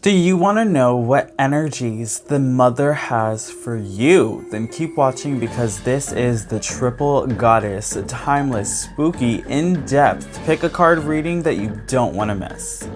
Do you want to know what energies the mother has for you? Then keep watching because this is the Triple Goddess, a timeless, spooky, in-depth pick a card reading that you don't want to miss.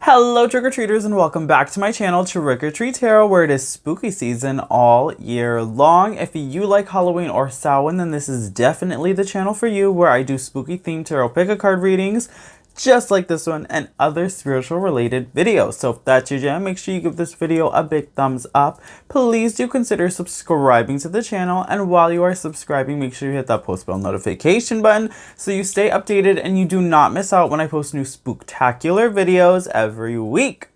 Hello trick-or-treaters and welcome back to my channel TrickrTreatTarot, where it is spooky season all year long. If you like Halloween or Samhain, then this is definitely the channel for you, where I do spooky themed tarot pick-a-card readings just like this one and other spiritual related videos. So if that's your jam, make sure you give this video a big thumbs up. Please do consider subscribing to the channel, and while you are subscribing, make sure you hit that post bell notification button so you stay updated and you do not miss out when I post new spooktacular videos every week.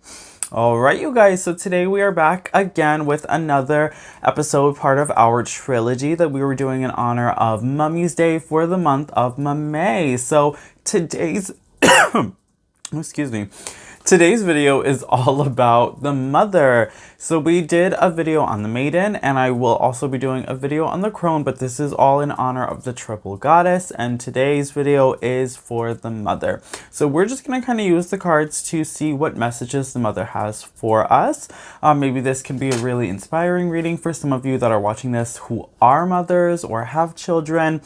Alright you guys, so today we are back again with another episode, part of our trilogy that we were doing in honor of Mummy's Day for the month of May. So today's excuse me. Today's video is all about the mother. So we did a video on the maiden, and I will also be doing a video on the crone, but this is all in honor of the triple goddess, and today's video is for the mother. So we're just going to kind of use the cards to see what messages the mother has for us. Maybe this can be a really inspiring reading for some of you that are watching this who are mothers or have children.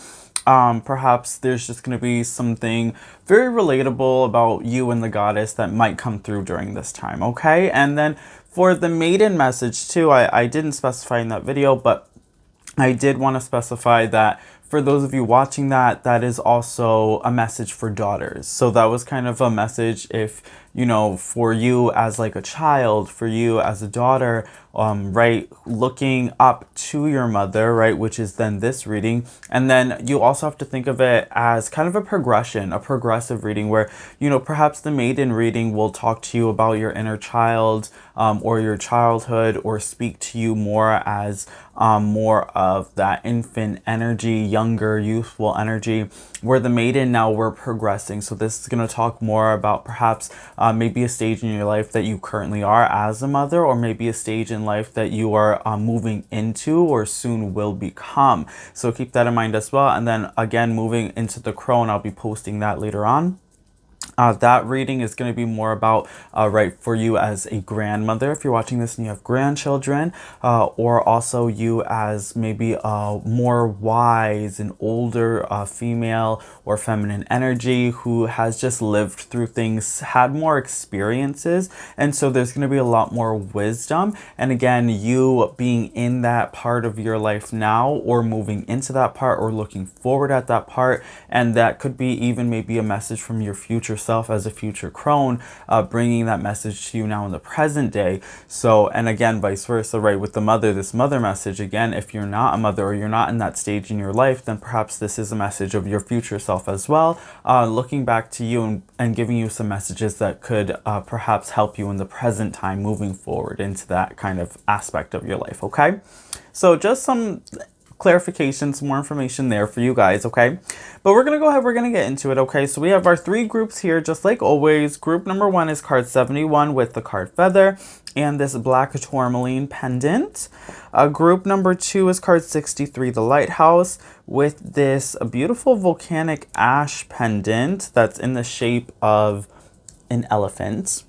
Perhaps there's just going to be something very relatable about you and the goddess that might come through during this time, okay? And then for the maiden message too, I didn't specify in that video, but I did want to specify that for those of you watching that, that is also a message for daughters. So that was kind of a message if, you know, for you as like a child, for you as a daughter, right, looking up to your mother, right, which is then this reading. And then you also have to think of it as kind of a progression, a progressive reading where, you know, perhaps the maiden reading will talk to you about your inner child, or your childhood, or speak to you more as more of that infant energy, younger, youthful energy, where the maiden now we're progressing. So this is going to talk more about perhaps maybe a stage in your life that you currently are as a mother, or maybe a stage in life that you are moving into or soon will become. So keep that in mind as well. And then again, moving into the crone, I'll be posting that later on. That reading is going to be more about, right, for you as a grandmother, if you're watching this and you have grandchildren, or also you as maybe a more wise and older female or feminine energy who has just lived through things, had more experiences, and so there's going to be a lot more wisdom. And again, you being in that part of your life now, or moving into that part, or looking forward at that part, and that could be even maybe a message from your future self as a future crone, bringing that message to you now in the present day. So, and again, vice versa, right, with the mother, this mother message, again, if you're not a mother or you're not in that stage in your life, then perhaps this is a message of your future self as well, looking back to you and giving you some messages that could perhaps help you in the present time moving forward into that kind of aspect of your life, okay? So just some clarification, some more information there for you guys, okay? But we're gonna go ahead, we're gonna get into it, okay? So we have our three groups here, just like always. Group number one is card 71 with the card feather and this black tourmaline pendant. Group number two is card 63, the lighthouse, with this beautiful volcanic ash pendant that's in the shape of an elephant.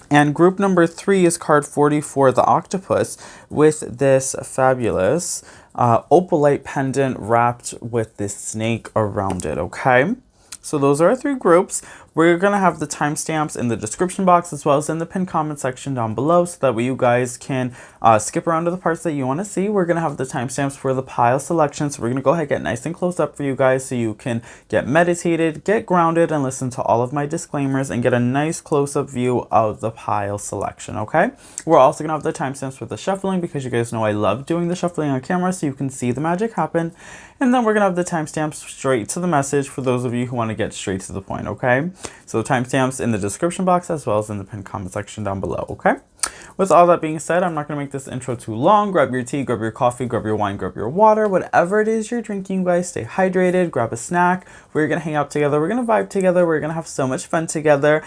And group number three is card 44, the octopus, with this fabulous opalite pendant wrapped with this snake around it, okay? So those are our three groups. We're going to have the timestamps in the description box as well as in the pinned comment section down below, so that way you guys can skip around to the parts that you want to see. We're going to have the timestamps for the pile selection, so we're going to go ahead and get nice and close up for you guys so you can get meditated, get grounded, and listen to all of my disclaimers and get a nice close-up view of the pile selection, okay? We're also going to have the timestamps for the shuffling because you guys know I love doing the shuffling on camera so you can see the magic happen. And then we're going to have the timestamps straight to the message for those of you who want to get straight to the point, okay? So the timestamps in the description box as well as in the pinned comment section down below, okay? With all that being said, I'm not going to make this intro too long. Grab your tea, grab your coffee, grab your wine, grab your water, whatever it is you're drinking, guys. Stay hydrated, grab a snack. We're going to hang out together. We're going to vibe together. We're going to have so much fun together.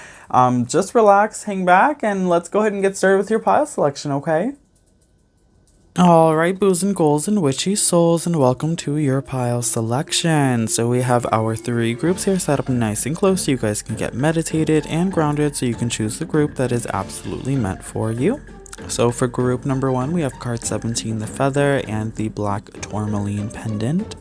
Just relax, hang back, and let's go ahead and get started with your pile selection, okay? Alright, boos and ghouls and witchy souls, and welcome to your pile selection. So we have our 3 groups here set up nice and close so you guys can get meditated and grounded, so you can choose the group that is absolutely meant for you. So for group number 1, we have card 17, the feather, and the black tourmaline pendant.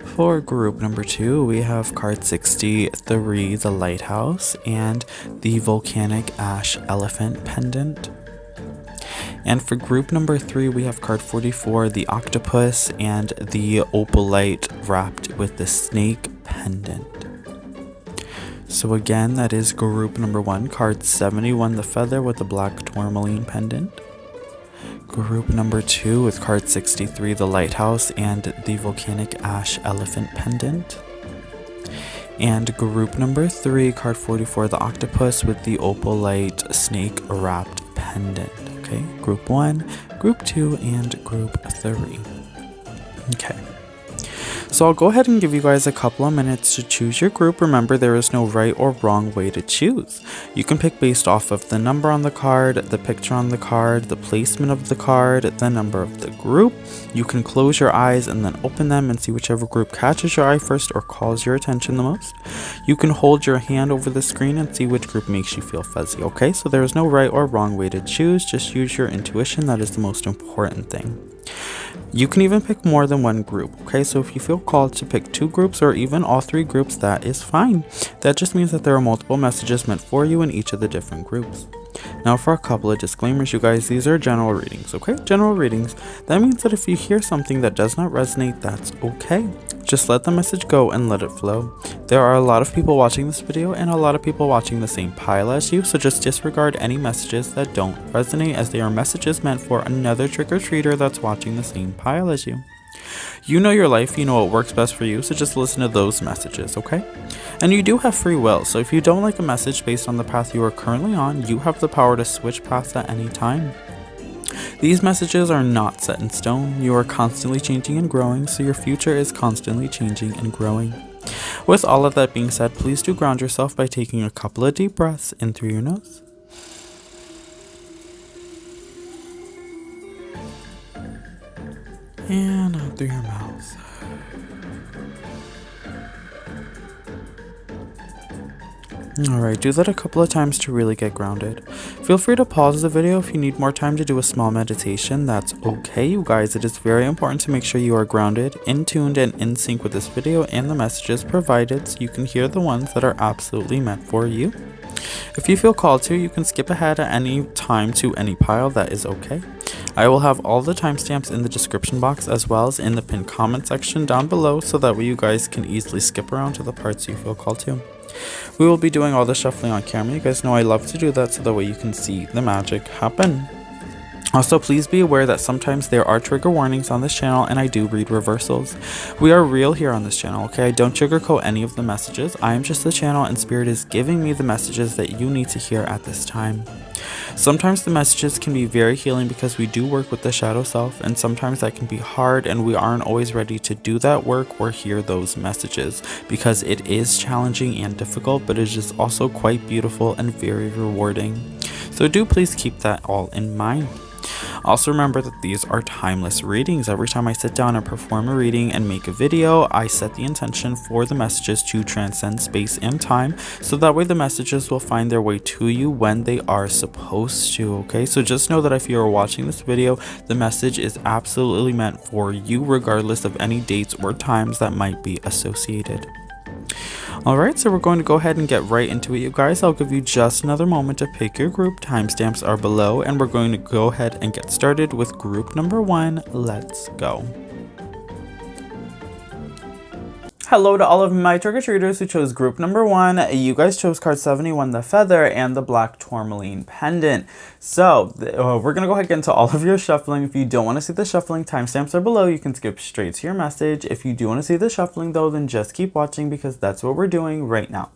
For group number 2, we have card 63, the lighthouse, and the volcanic ash elephant pendant. And for group number 3, we have card 44, the octopus, and the opalite wrapped with the snake pendant. So again, that is group number 1, card 71, the feather with the black tourmaline pendant. Group number 2 with card 63, the lighthouse, and the volcanic ash elephant pendant. And group number 3, card 44, the octopus with the opalite snake wrapped pendant. Okay, group 1, group 2, and group 3. Okay. So I'll go ahead and give you guys a couple of minutes to choose your group. Remember, there is no right or wrong way to choose. You can pick based off of the number on the card, the picture on the card, the placement of the card, the number of the group. You can close your eyes and then open them and see whichever group catches your eye first or calls your attention the most. You can hold your hand over the screen and see which group makes you feel fuzzy, okay? So there is no right or wrong way to choose. Just use your intuition. That is the most important thing. You can even pick more than one group, okay? So if you feel called to pick 2 groups or even all 3 groups, that is fine. That just means that there are multiple messages meant for you in each of the different groups. Now for a couple of disclaimers, you guys, these are general readings, okay? General readings. That means that if you hear something that does not resonate, that's okay. Just let the message go and let it flow. There are a lot of people watching this video and a lot of people watching the same pile as you, so just disregard any messages that don't resonate, as they are messages meant for another trick-or-treater that's watching the same pile as you. You know your life, you know what works best for you, so just listen to those messages, okay? And you do have free will, so if you don't like a message based on the path you are currently on, you have the power to switch paths at any time. These messages are not set in stone. You are constantly changing and growing, so your future is constantly changing and growing. With all of that being said, please do ground yourself by taking a couple of deep breaths in through your nose and out through your mouth. Alright, do that a couple of times to really get grounded. Feel free to pause the video if you need more time to do a small meditation. That's okay, you guys. It is very important to make sure you are grounded, in tuned, and in sync with this video and the messages provided, so you can hear the ones that are absolutely meant for you. If you feel called to, you can skip ahead at any time to any pile. That is okay. I will have all the timestamps in the description box as well as in the pinned comment section down below, so that way you guys can easily skip around to the parts you feel called to. We will be doing all the shuffling on camera. You guys know I love to do that, so that way you can see the magic happen. Also, please be aware that sometimes there are trigger warnings on this channel, and I do read reversals. We are real here on this channel, okay? I don't sugarcoat any of the messages. I am just the channel, and Spirit is giving me the messages that you need to hear at this time. Sometimes the messages can be very healing because we do work with the shadow self, and sometimes that can be hard and we aren't always ready to do that work or hear those messages, because it is challenging and difficult, but it is also quite beautiful and very rewarding. So do please keep that all in mind. Also remember that these are timeless readings. Every time I sit down and perform a reading and make a video, I set the intention for the messages to transcend space and time, so that way the messages will find their way to you when they are supposed to, okay? So just know that if you are watching this video, the message is absolutely meant for you, regardless of any dates or times that might be associated. Alright, so we're going to go ahead and get right into it, you guys. I'll give you just another moment to pick your group. Timestamps are below, and we're going to go ahead and get started with group number 1. Let's go. Hello to all of my trick-or-treaters who chose group number 1. You guys chose card 71, the feather, and the black tourmaline pendant. So we're going to go ahead and get into all of your shuffling. If you don't want to see the shuffling, timestamps are below. You can skip straight to your message. If you do want to see the shuffling though, then just keep watching, because that's what we're doing right now.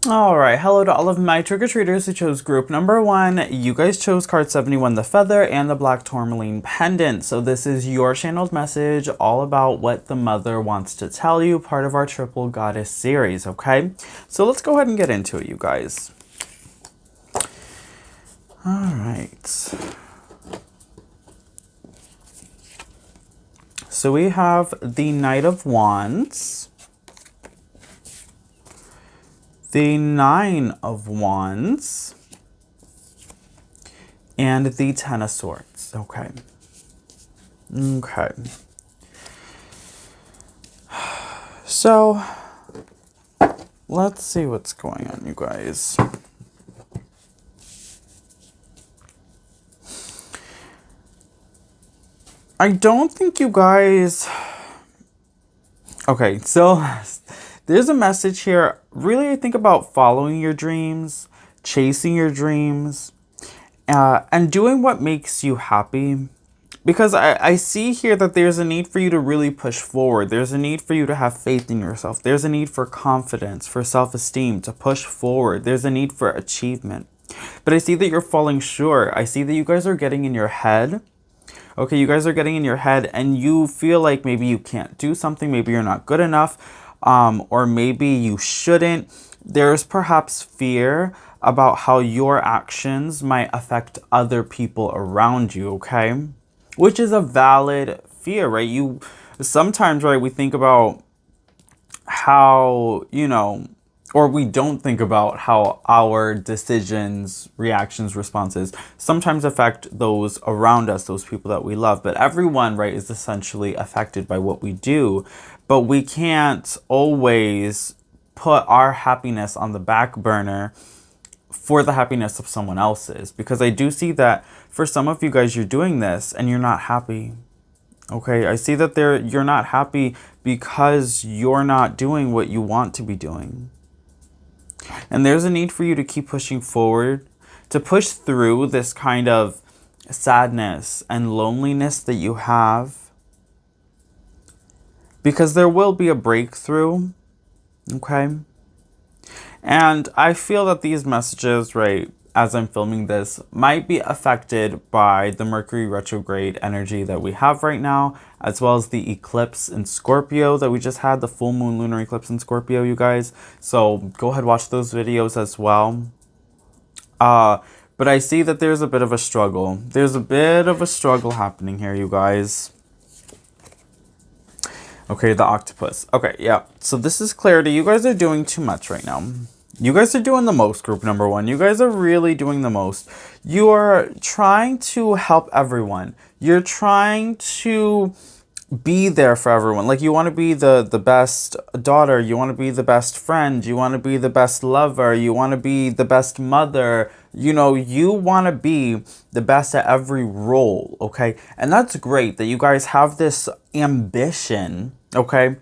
Alright, hello to all of my trick-or-treaters who chose group number 1. You guys chose card 71, the feather, and the black tourmaline pendant. So this is your channeled message all about what the mother wants to tell you, part of our triple goddess series, okay? So let's go ahead and get into it, you guys. Alright. So we have the Knight of Wands, the Nine of Wands, and the Ten of Swords. Okay. Okay. So, let's see what's going on, you guys. I don't think you guys... Okay, so... There's a message here. Really, think about following your dreams, chasing your dreams, and doing what makes you happy. Because I see here that there's a need for you to really push forward. There's a need for you to have faith in yourself. There's a need for confidence, for self-esteem, to push forward. There's a need for achievement. But I see that you're falling short. I see that you guys are getting in your head. Okay, you guys are getting in your head and you feel like maybe you can't do something. Maybe you're not good enough. Or maybe you shouldn't. There's perhaps fear about how your actions might affect other people around you, okay? Which is a valid fear, right? Sometimes, right, we think about how, or we don't think about how our decisions, reactions, responses sometimes affect those around us, those people that we love. But everyone, right, is essentially affected by what we do. But we can't always put our happiness on the back burner for the happiness of someone else's. Because I do see that for some of you guys, you're doing this and you're not happy. Okay, I see that you're not happy because you're not doing what you want to be doing. And there's a need for you to keep pushing forward, to push through this kind of sadness and loneliness that you have. Because there will be a breakthrough, okay? And I feel that these messages, right, as I'm filming this, might be affected by the Mercury retrograde energy that we have right now, as well as the eclipse in Scorpio that we just had, the full moon lunar eclipse in Scorpio, you guys. So go ahead, watch those videos as well. But I see that there's a bit of a struggle. There's a bit of a struggle happening here, you guys. Okay, the octopus. Okay, yeah. So this is clarity. You guys are doing too much right now. You guys are doing the most, group number 1. You guys are really doing the most. You are trying to help everyone. You're trying to be there for everyone. Like, you want to be the best daughter. You want to be the best friend. You want to be the best lover. You want to be the best mother. You want to be the best at every role, okay? And that's great that you guys have this ambition, okay?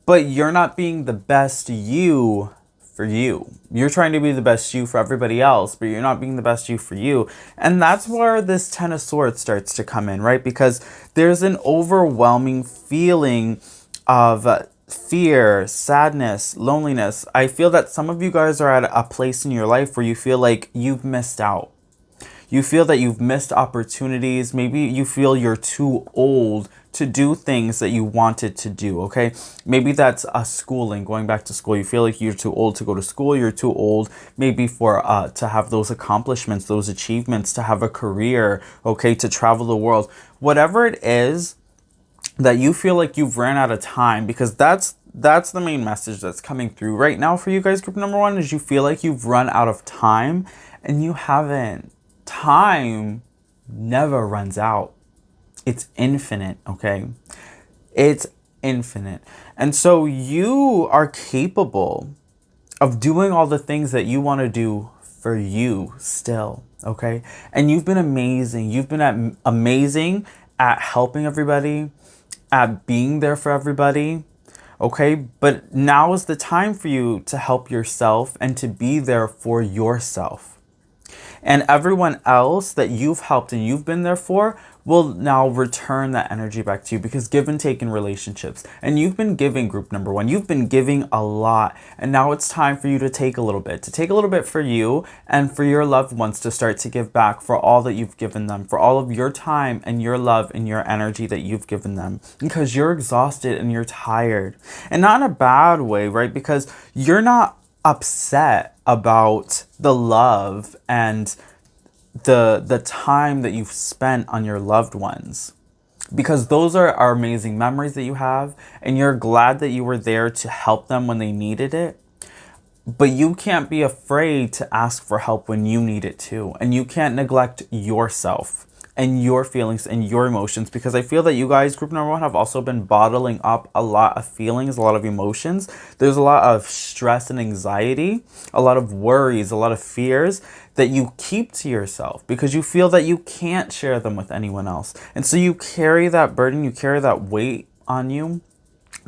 But you're not being the best you for you. You're trying to be the best you for everybody else, but you're not being the best you for you. And that's where this Ten of Swords starts to come in, right? Because there's an overwhelming feeling of fear, sadness, loneliness. I feel that some of you guys are at a place in your life where you feel like you've missed out. You feel that you've missed opportunities. Maybe you feel you're too old to do things that you wanted to do, okay? Maybe that's schooling, going back to school. You feel like you're too old to go to school. You're too old maybe for to have those accomplishments, those achievements, to have a career, okay, to travel the world. Whatever it is that you feel like you've ran out of time, because that's the main message that's coming through right now for you guys, group number 1, is you feel like you've run out of time, and you haven't. Time never runs out. It's infinite, okay? It's infinite. And so you are capable of doing all the things that you want to do for you still, okay? And you've been amazing. You've been amazing at helping everybody, at being there for everybody, okay? But now is the time for you to help yourself and to be there for yourself. And everyone else that you've helped and you've been there for, will now return that energy back to you, because give and take in relationships. And you've been giving, group number one. You've been giving a lot. And now it's time for you to take a little bit. To take a little bit for you and for your loved ones to start to give back for all that you've given them, for all of your time and your love and your energy that you've given them. Because you're exhausted and you're tired. And not in a bad way, right? Because you're not upset about the love and the time that you've spent on your loved ones, because those are amazing memories that you have, and you're glad that you were there to help them when they needed it. But you can't be afraid to ask for help when you need it too, and you can't neglect yourself and your feelings and your emotions, because I feel that you guys, group number one, have also been bottling up a lot of feelings, a lot of emotions. There's a lot of stress and anxiety, a lot of worries, a lot of fears that you keep to yourself because you feel that you can't share them with anyone else. And so you carry that burden, you carry that weight on you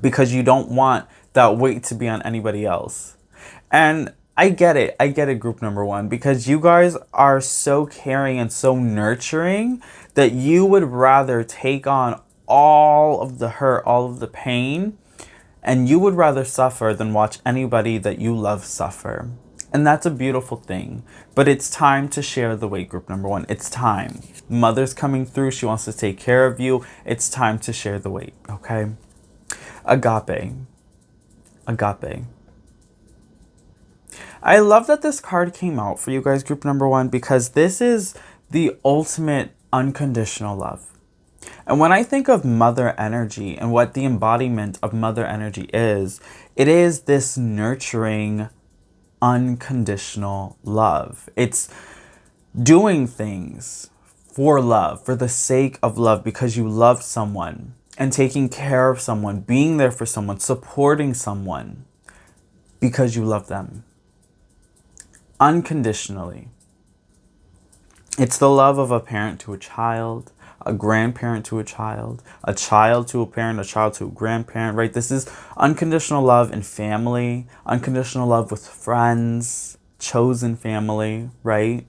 because you don't want that weight to be on anybody else. And I get it, group number one, because you guys are so caring and so nurturing that you would rather take on all of the hurt, all of the pain, and you would rather suffer than watch anybody that you love suffer. And that's a beautiful thing. But it's time to share the weight, group number one. It's time. Mother's coming through. She wants to take care of you. It's time to share the weight, okay? Agape. Agape. I love that this card came out for you guys, group number one, because this is the ultimate unconditional love. And when I think of mother energy and what the embodiment of mother energy is, it is this nurturing, unconditional love. It's doing things for love, for the sake of love, because you love someone, and taking care of someone, being there for someone, supporting someone because you love them. Unconditionally. It's the love of a parent to a child, a grandparent to a child to a parent, a child to a grandparent, right? This is unconditional love in family, unconditional love with friends, chosen family, right?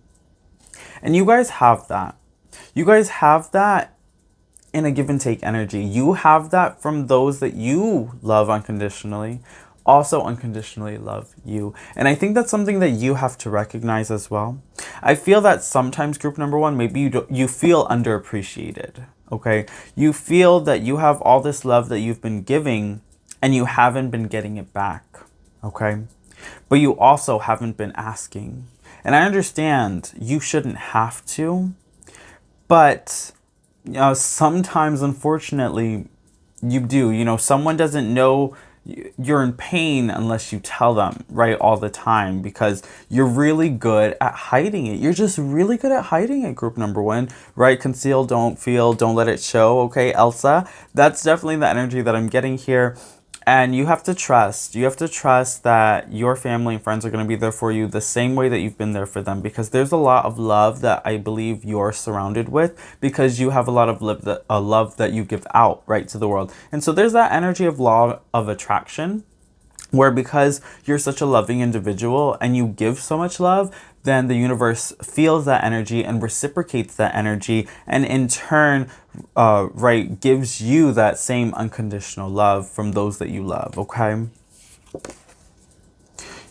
And you guys have that. You guys have that in a give and take energy. You have that from those that you love unconditionally, also unconditionally love you. And I think that's something that you have to recognize as well. I feel that sometimes, group number one, maybe you feel underappreciated, okay? You feel that you have all this love that you've been giving and you haven't been getting it back, okay? But you also haven't been asking. And I understand you shouldn't have to, but sometimes, unfortunately, you do. Someone doesn't know you're in pain unless you tell them, right, all the time, because you're really good at hiding it. You're just really good at hiding it, group number one, right? Conceal, don't feel, don't let it show, okay, Elsa? That's definitely the energy that I'm getting here. And you have to trust. You have to trust that your family and friends are going to be there for you the same way that you've been there for them. Because there's a lot of love that I believe you're surrounded with, because you have a lot of love that you give out, right, to the world. And so there's that energy of law of attraction, where because you're such a loving individual and you give so much love, then the universe feels that energy and reciprocates that energy, and in turn, right, gives you that same unconditional love from those that you love, okay?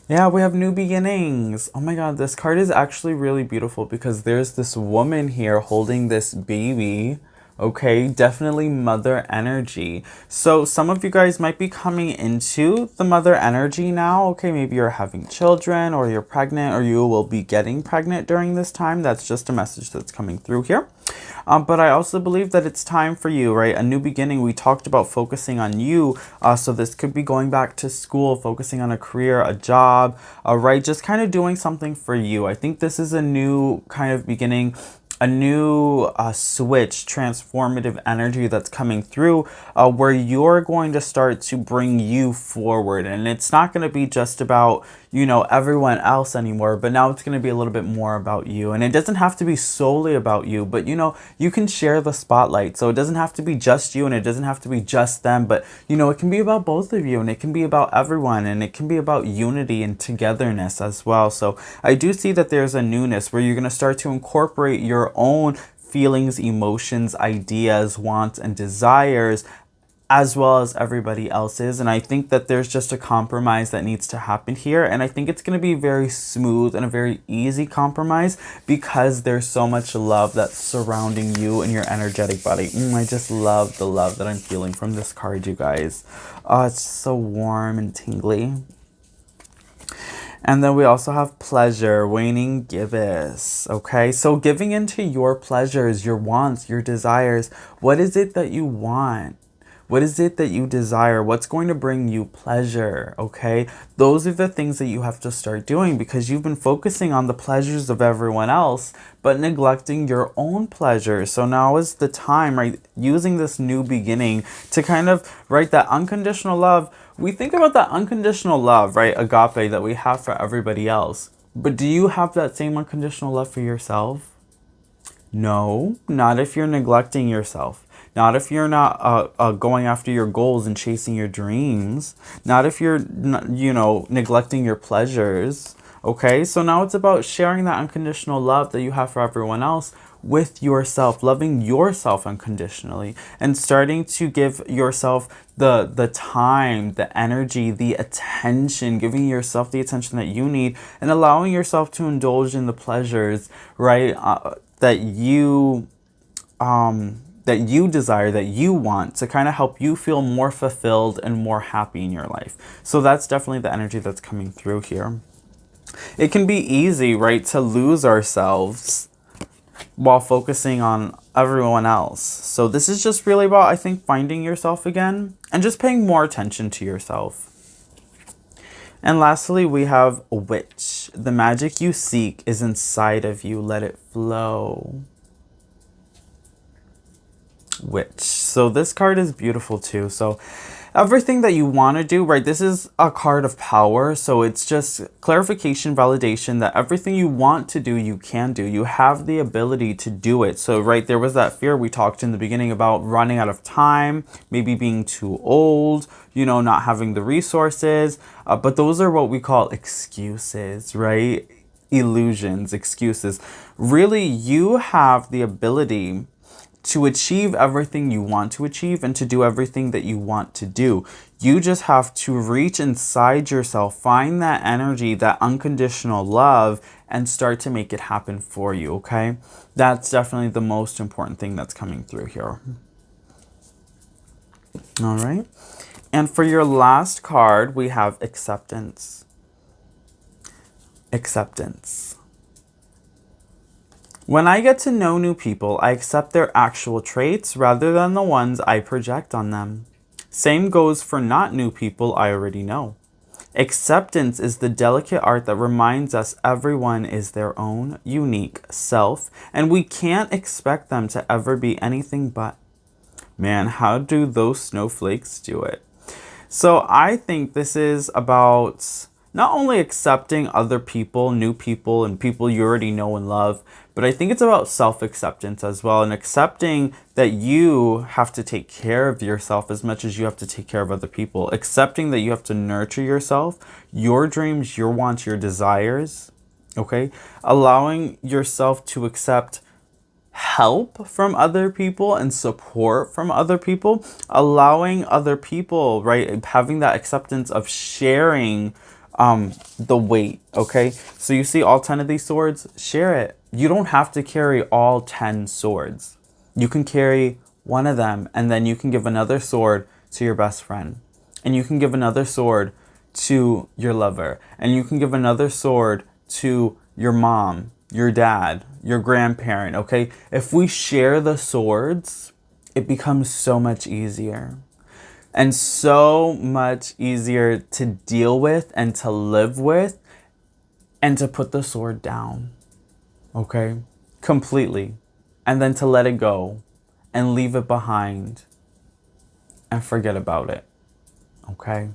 Yeah, we have new beginnings. Oh my God, this card is actually really beautiful because there's this woman here holding this baby. Okay, definitely mother energy. So some of you guys might be coming into the mother energy now. Okay, maybe you're having children or you're pregnant or you will be getting pregnant during this time. That's just a message that's coming through here. But I also believe that it's time for you, right? A new beginning. We talked about focusing on you. So this could be going back to school, focusing on a career, a job, right? Just kind of doing something for you. I think this is a new kind of beginning, a new switch, transformative energy that's coming through, where you're going to start to bring you forward. And it's not going to be just about, everyone else anymore, but now it's going to be a little bit more about you. And it doesn't have to be solely about you, but you can share the spotlight. So it doesn't have to be just you and it doesn't have to be just them, but it can be about both of you, and it can be about everyone, and it can be about unity and togetherness as well. So I do see that there's a newness where you're going to start to incorporate your own feelings, emotions, ideas, wants, and desires, as well as everybody else's. And I think that there's just a compromise that needs to happen here. And I think it's going to be very smooth and a very easy compromise because there's so much love that's surrounding you and your energetic body. I just love the love that I'm feeling from this card, you guys. Oh, it's so warm and tingly. And then we also have pleasure, waning gibbous. Okay, so giving into your pleasures, your wants, your desires. What is it that you want? What is it that you desire? What's going to bring you pleasure? Okay, those are the things that you have to start doing because you've been focusing on the pleasures of everyone else, but neglecting your own pleasures. So now is the time, right? Using this new beginning to kind of, right, that unconditional love. We think about that unconditional love, right? Agape that we have for everybody else. But do you have that same unconditional love for yourself? No, not if you're neglecting yourself. Not if you're not going after your goals and chasing your dreams. Not if you're, neglecting your pleasures. Okay, so now it's about sharing that unconditional love that you have for everyone else with yourself, loving yourself unconditionally, and starting to give yourself the time, the energy, the attention, giving yourself the attention that you need, and allowing yourself to indulge in the pleasures, right, that you desire, that you want, to kind of help you feel more fulfilled and more happy in your life. So that's definitely the energy that's coming through here. It can be easy, right, to lose ourselves while focusing on everyone else. So this is just really about, I think, finding yourself again and just paying more attention to yourself. And lastly, we have witch. The magic you seek is inside of you. Let it flow. Witch. So this card is beautiful too. So everything that you want to do, right? This is a card of power. So it's just clarification, validation that everything you want to do, you can do. You have the ability to do it. So, right, there was that fear we talked in the beginning about running out of time, maybe being too old, not having the resources. But those are what we call excuses, right? Illusions, excuses. Really, you have the ability to achieve everything you want to achieve and to do everything that you want to do. You just have to reach inside yourself, find that energy, that unconditional love, and start to make it happen for you, okay? That's definitely the most important thing that's coming through here. All right. And for your last card, we have acceptance. Acceptance. When I get to know new people, I accept their actual traits rather than the ones I project on them. Same goes for not new people I already know. Acceptance is the delicate art that reminds us everyone is their own unique self, and we can't expect them to ever be anything but. Man, how do those snowflakes do it? So I think this is about not only accepting other people, new people, and people you already know and love, but I think it's about self-acceptance as well, and accepting that you have to take care of yourself as much as you have to take care of other people. Accepting that you have to nurture yourself, your dreams, your wants, your desires, okay? Allowing yourself to accept help from other people and support from other people. Allowing other people, right? Having that acceptance of sharing the weight, okay? So you see all 10 of these swords, share it. You don't have to carry all 10 swords. You can carry one of them, and then you can give another sword to your best friend. And you can give another sword to your lover. And you can give another sword to your mom, your dad, your grandparent, okay? If we share the swords, it becomes so much easier. And so much easier to deal with and to live with and to put the sword down, okay? Completely. And then to let it go and leave it behind and forget about it, okay?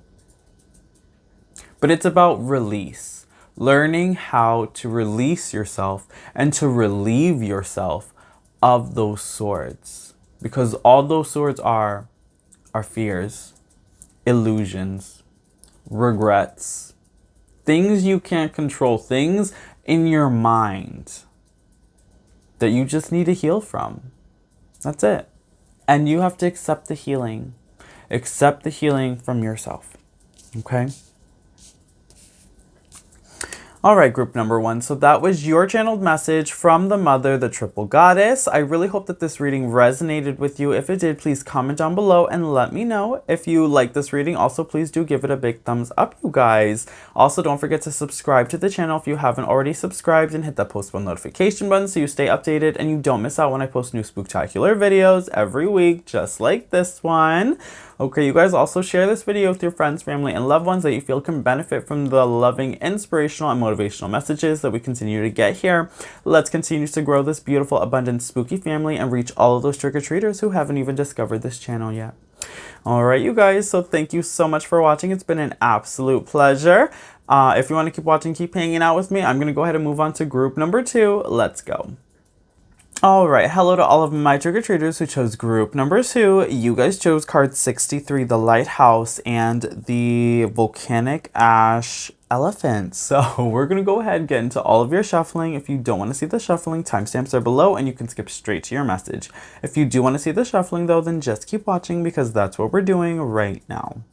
But it's about release. Learning how to release yourself and to relieve yourself of those swords. Because all those swords are fears, illusions, regrets, things you can't control, things in your mind that you just need to heal from. That's it. And you have to accept the healing. Accept the healing from yourself. Okay? All right, group number 1. So that was your channeled message from the Mother, the Triple Goddess. I really hope that this reading resonated with you. If it did, please comment down below and let me know. If you like this reading, also please do give it a big thumbs up, you guys. Also, don't forget to subscribe to the channel if you haven't already subscribed, and hit that post bell notification button so you stay updated and you don't miss out when I post new spooktacular videos every week, just like this one. Okay, you guys, also share this video with your friends, family, and loved ones that you feel can benefit from the loving, inspirational, and motivational messages that we continue to get here. Let's continue to grow this beautiful, abundant, spooky family and reach all of those trick-or-treaters who haven't even discovered this channel yet. All right, you guys, so thank you so much for watching. It's been an absolute pleasure. If you want to keep watching, keep hanging out with me, I'm going to go ahead and move on to group number 2. Let's go. All right, hello to all of my trick-or-treaters who chose group number 2. You guys chose card 63, the Lighthouse, and the Volcanic Ash Elephant. So we're going to go ahead and get into all of your shuffling. If you don't want to see the shuffling, timestamps are below and you can skip straight to your message. If you do want to see the shuffling though, then just keep watching because that's what we're doing right now.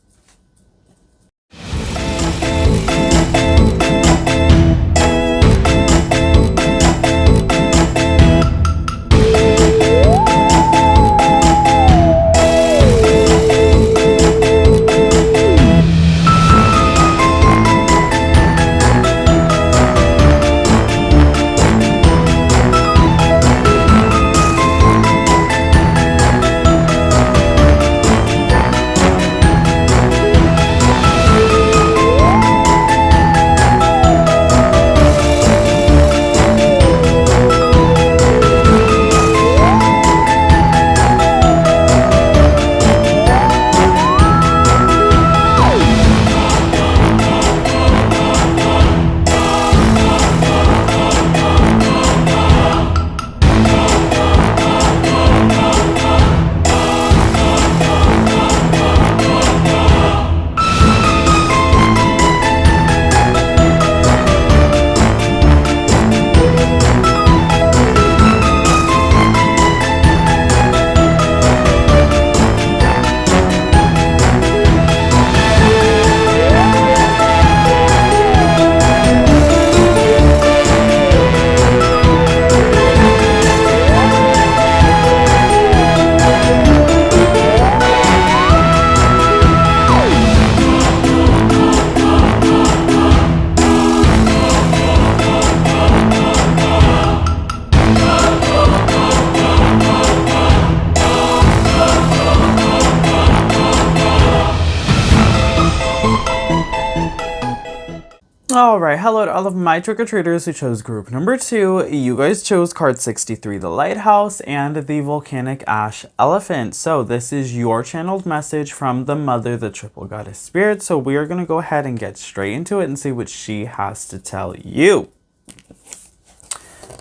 Alright, hello to all of my trick-or-treaters who chose group number 2. You guys chose card 63, the Lighthouse, and the Volcanic Ash Elephant. So this is your channeled message from the Mother, the Triple Goddess Spirit. So we are going to go ahead and get straight into it and see what she has to tell you.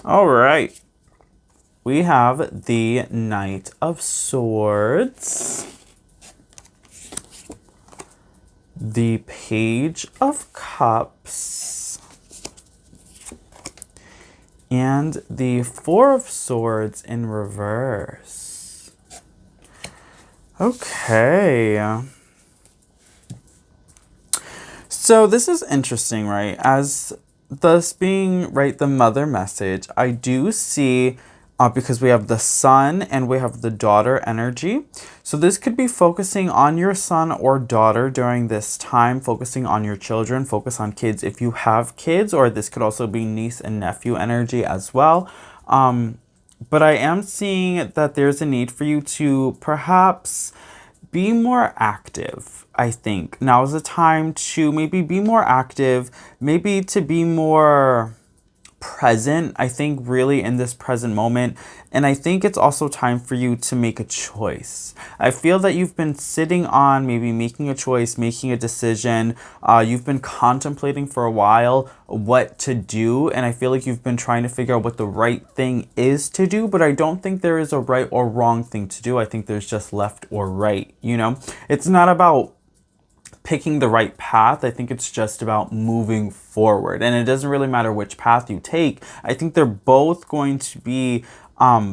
Alright, we have the Knight of Swords, the Page of Cups, and the Four of Swords in reverse. Okay. So this is interesting, right? As this being, right, the mother message, I do see because we have the son and we have the daughter energy. So this could be focusing on your son or daughter during this time, focusing on your children, focus on kids if you have kids, or this could also be niece and nephew energy as well. But I am seeing that there's a need for you to perhaps be more active. I think now is the time to maybe be more active, maybe to be more present, I think, really in this present moment. And I think it's also time for you to make a choice. I feel that you've been sitting on maybe making a choice, making a decision. You've been contemplating for a while what to do. And I feel like you've been trying to figure out what the right thing is to do. But I don't think there is a right or wrong thing to do. I think there's just left or right, you know? It's not about picking the right path. I think it's just about moving forward, and it doesn't really matter which path you take. I think they're both going to be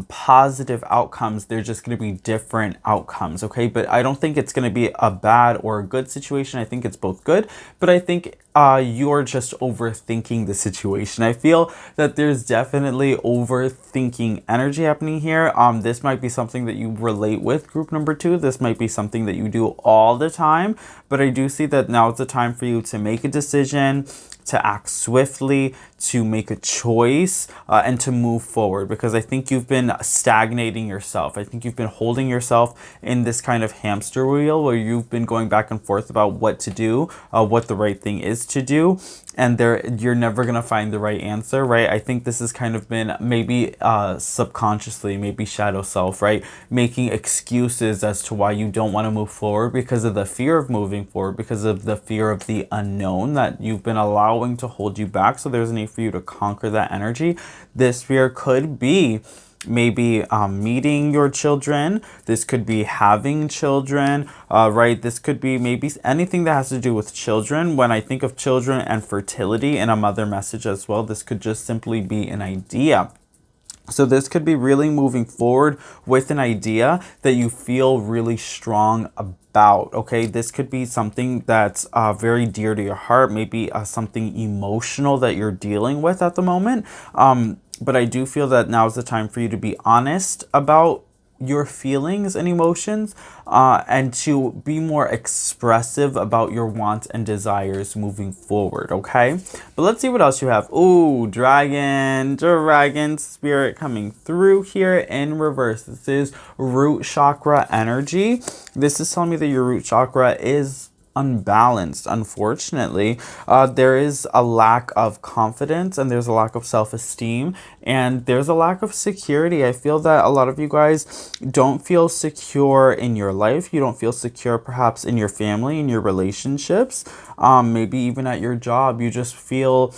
positive outcomes. They're just going to be different outcomes, okay? But I don't think it's going to be a bad or a good situation. I think it's both good, but I think you're just overthinking the situation. I feel that there's definitely overthinking energy happening here. This might be something that you relate with, group number 2. This might be something that you do all the time, but I do see that now is the time for you to make a decision, to act swiftly, to make a choice, and to move forward, because I think you've been stagnating yourself. I think you've been holding yourself in this kind of hamster wheel where you've been going back and forth about what to do, what the right thing is to do, and you're never gonna find the right answer, right? I think this has kind of been maybe subconsciously, maybe shadow self, right? Making excuses as to why you don't want to move forward because of the fear of moving forward, because of the fear of the unknown that you've been allowing to hold you back. So there's a need for you to conquer that energy. This fear could be maybe meeting your children. This could be having children, right? This could be maybe anything that has to do with children. When I think of children and fertility in a mother message as well, this could just simply be an idea. So this could be really moving forward with an idea that you feel really strong about, okay? This could be something that's very dear to your heart, maybe something emotional that you're dealing with at the moment. But I do feel that now is the time for you to be honest about your feelings and emotions, and to be more expressive about your wants and desires moving forward, okay? But let's see what else you have. Ooh, dragon spirit coming through here in reverse. This is root chakra energy. This is telling me that your root chakra is unbalanced. Unfortunately, there is a lack of confidence, and there's a lack of self-esteem, and there's a lack of security. I feel that a lot of you guys don't feel secure in your life. You don't feel secure perhaps in your family, in your relationships, maybe even at your job. You just feel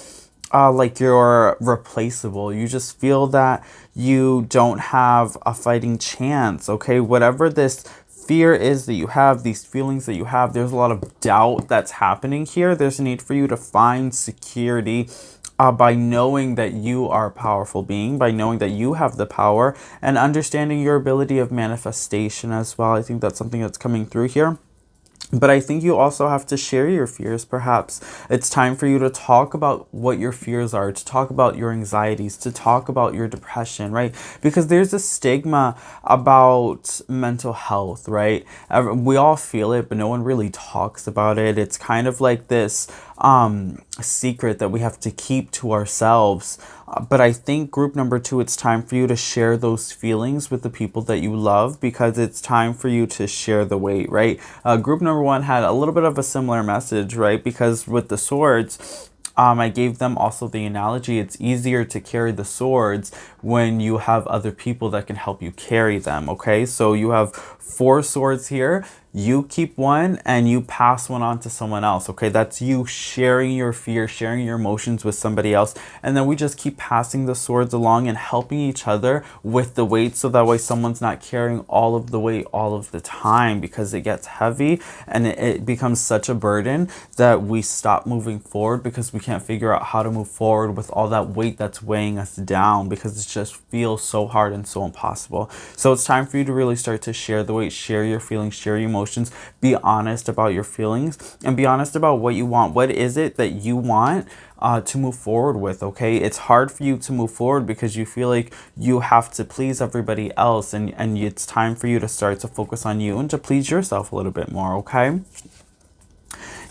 like you're replaceable. You just feel that you don't have a fighting chance, okay? Whatever this fear is that you have, these feelings that you have, there's a lot of doubt that's happening here. There's a need for you to find security by knowing that you are a powerful being, by knowing that you have the power, and understanding your ability of manifestation as well. I think that's something that's coming through here. But I think you also have to share your fears, perhaps. It's time for you to talk about what your fears are, to talk about your anxieties, to talk about your depression, right? Because there's a stigma about mental health, right? We all feel it, but no one really talks about it. It's kind of like this secret that we have to keep to ourselves. But I think group number 2, it's time for you to share those feelings with the people that you love, because it's time for you to share the weight, right? Group number 1 had a little bit of a similar message, right? Because with the swords, I gave them also the analogy, it's easier to carry the swords when you have other people that can help you carry them, okay? So you have 4 swords here. You keep one and you pass one on to someone else, okay? That's you sharing your fear, sharing your emotions with somebody else. And then we just keep passing the swords along and helping each other with the weight, so that way someone's not carrying all of the weight all of the time, because it gets heavy and it becomes such a burden that we stop moving forward, because we can't figure out how to move forward with all that weight that's weighing us down, because it just feels so hard and so impossible. So it's time for you to really start to share the weight, share your feelings, share your emotions, be honest about your feelings, and be honest about what you want. What is it that you want to move forward with, okay? It's hard for you to move forward because you feel like you have to please everybody else, and it's time for you to start to focus on you and to please yourself a little bit more, okay?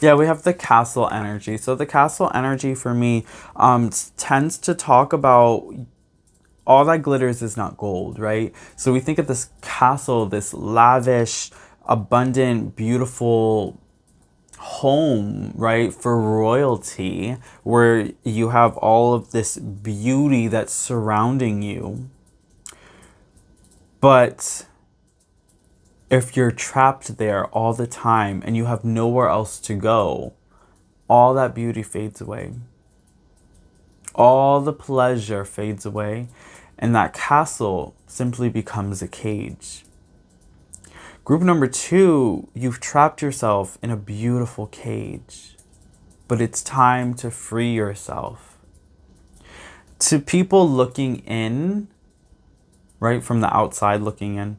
Yeah, we have the castle energy. So the castle energy for me tends to talk about all that glitters is not gold, right? So we think of this castle, this lavish, abundant, beautiful home, right, for royalty, where you have all of this beauty that's surrounding you. But if you're trapped there all the time and you have nowhere else to go, all that beauty fades away. All the pleasure fades away, and that castle simply becomes a cage. Group number 2, you've trapped yourself in a beautiful cage, but it's time to free yourself. To people looking in, right, from the outside looking in,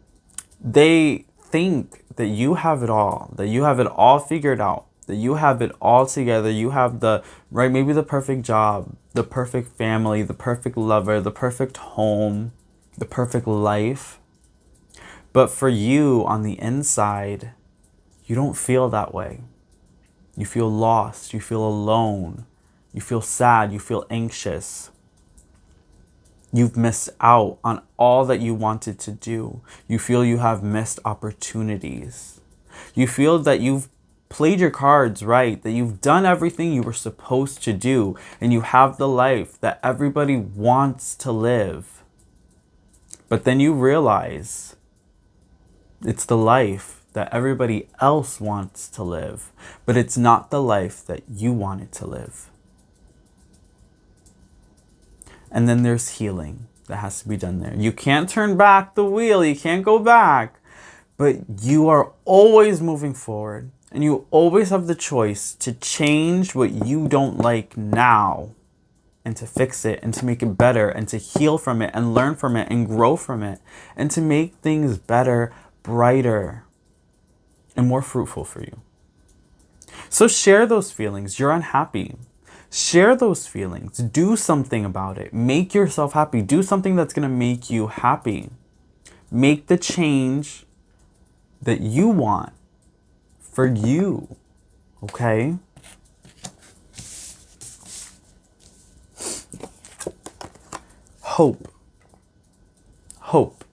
they think that you have it all, that you have it all figured out, that you have it all together. You have the, right, maybe the perfect job, the perfect family, the perfect lover, the perfect home, the perfect life. But for you on the inside, you don't feel that way. You feel lost, you feel alone, you feel sad, you feel anxious. You've missed out on all that you wanted to do. You feel you have missed opportunities. You feel that you've played your cards right, that you've done everything you were supposed to do, and you have the life that everybody wants to live. But then you realize it's the life that everybody else wants to live, but it's not the life that you wanted to live. And then there's healing that has to be done there. You can't turn back the wheel. You can't go back. But you are always moving forward. And you always have the choice to change what you don't like now. And to fix it. And to make it better. And to heal from it. And learn from it. And grow from it. And to make things better, brighter, and more fruitful for you. So share those feelings. You're unhappy. Share those feelings. Do something about it. Make yourself happy. Do something that's going to make you happy. Make the change that you want for you. Okay? Hope. Hope.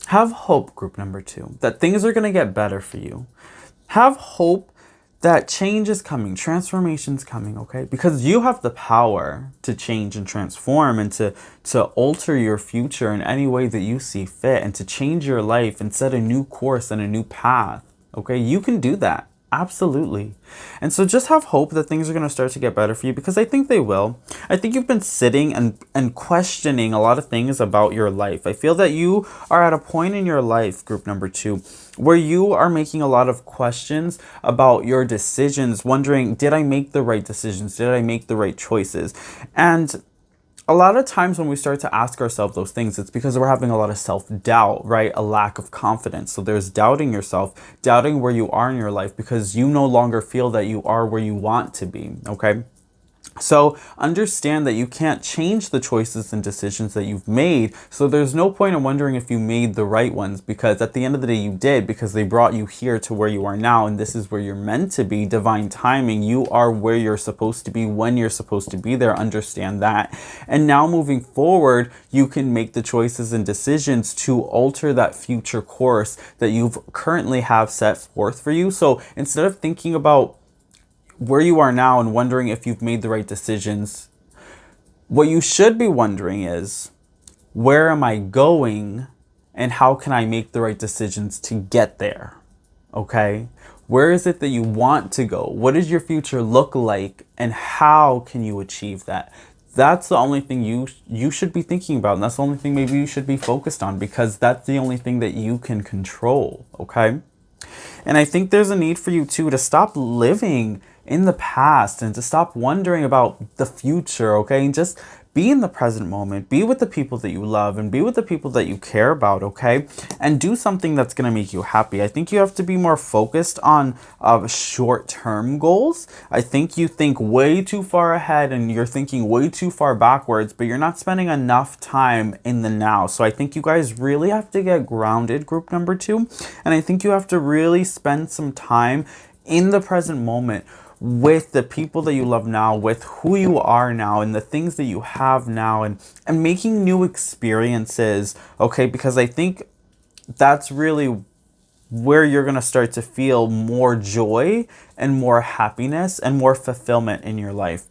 Have hope, group number 2, that things are going to get better for you. Have hope that change is coming, transformation's coming, okay? Because you have the power to change and transform and to alter your future in any way that you see fit and to change your life and set a new course and a new path, okay? You can do that. Absolutely. And so just have hope that things are going to start to get better for you, because I think they will. I think you've been sitting and questioning a lot of things about your life. I feel that you are at a point in your life, group number 2, where you are making a lot of questions about your decisions, wondering, did I make the right decisions? Did I make the right choices? And a lot of times when we start to ask ourselves those things, it's because we're having a lot of self-doubt, right? A lack of confidence. So there's doubting yourself, doubting where you are in your life because you no longer feel that you are where you want to be, okay? So understand that you can't change the choices and decisions that you've made. So there's no point in wondering if you made the right ones, because at the end of the day you did, because they brought you here to where you are now. And this is where you're meant to be. Divine timing. You are where you're supposed to be when you're supposed to be there. Understand that. And now moving forward, you can make the choices and decisions to alter that future course that you've currently have set forth for you. So instead of thinking about where you are now and wondering if you've made the right decisions, what you should be wondering is, where am I going and how can I make the right decisions to get there? Okay? Where is it that you want to go? What does your future look like and how can you achieve that? That's the only thing you should be thinking about, and that's the only thing maybe you should be focused on, because that's the only thing that you can control, okay? And I think there's a need for you too to stop living in the past and to stop wondering about the future, okay? And just be in the present moment. Be with the people that you love and be with the people that you care about, okay? And do something that's going to make you happy. I think you have to be more focused on short-term goals. I think you think way too far ahead and you're thinking way too far backwards, but you're not spending enough time in the now. So I think you guys really have to get grounded, group number 2. And I think you have to really spend some time in the present moment with the people that you love now, with who you are now and the things that you have now, and making new experiences, okay? Because I think that's really where you're going to start to feel more joy and more happiness and more fulfillment in your life.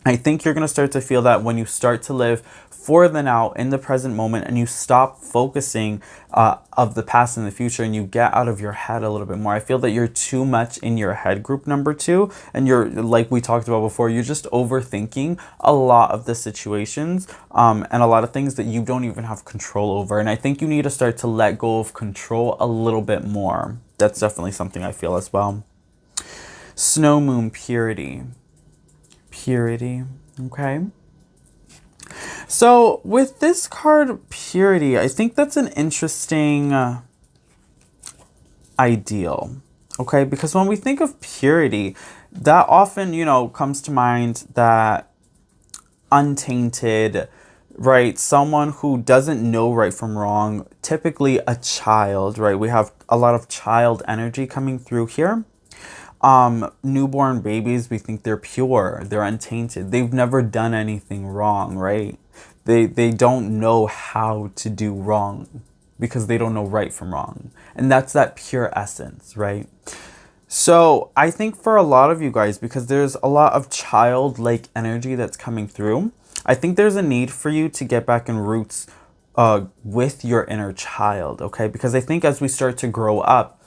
I think you're going to start to feel that when you start to live for the now, in the present moment, and you stop focusing of the past and the future, and you get out of your head a little bit more. I feel that you're too much in your head, group number 2, and you're, like we talked about before, you're just overthinking a lot of the situations and a lot of things that you don't even have control over. And I think you need to start to let go of control a little bit more. That's definitely something I feel as well. Snow Moon, purity. Purity, okay? So with this card, purity, I think that's an interesting ideal, okay? Because when we think of purity, that often, you know, comes to mind that untainted, right? Someone who doesn't know right from wrong, typically a child, right? We have a lot of child energy coming through here. Newborn babies, we think they're pure, they're untainted. They've never done anything wrong, right? They don't know how to do wrong because they don't know right from wrong. And that's that pure essence, right? So I think for a lot of you guys, because there's a lot of childlike energy that's coming through, I think there's a need for you to get back in roots with your inner child, okay? Because I think as we start to grow up,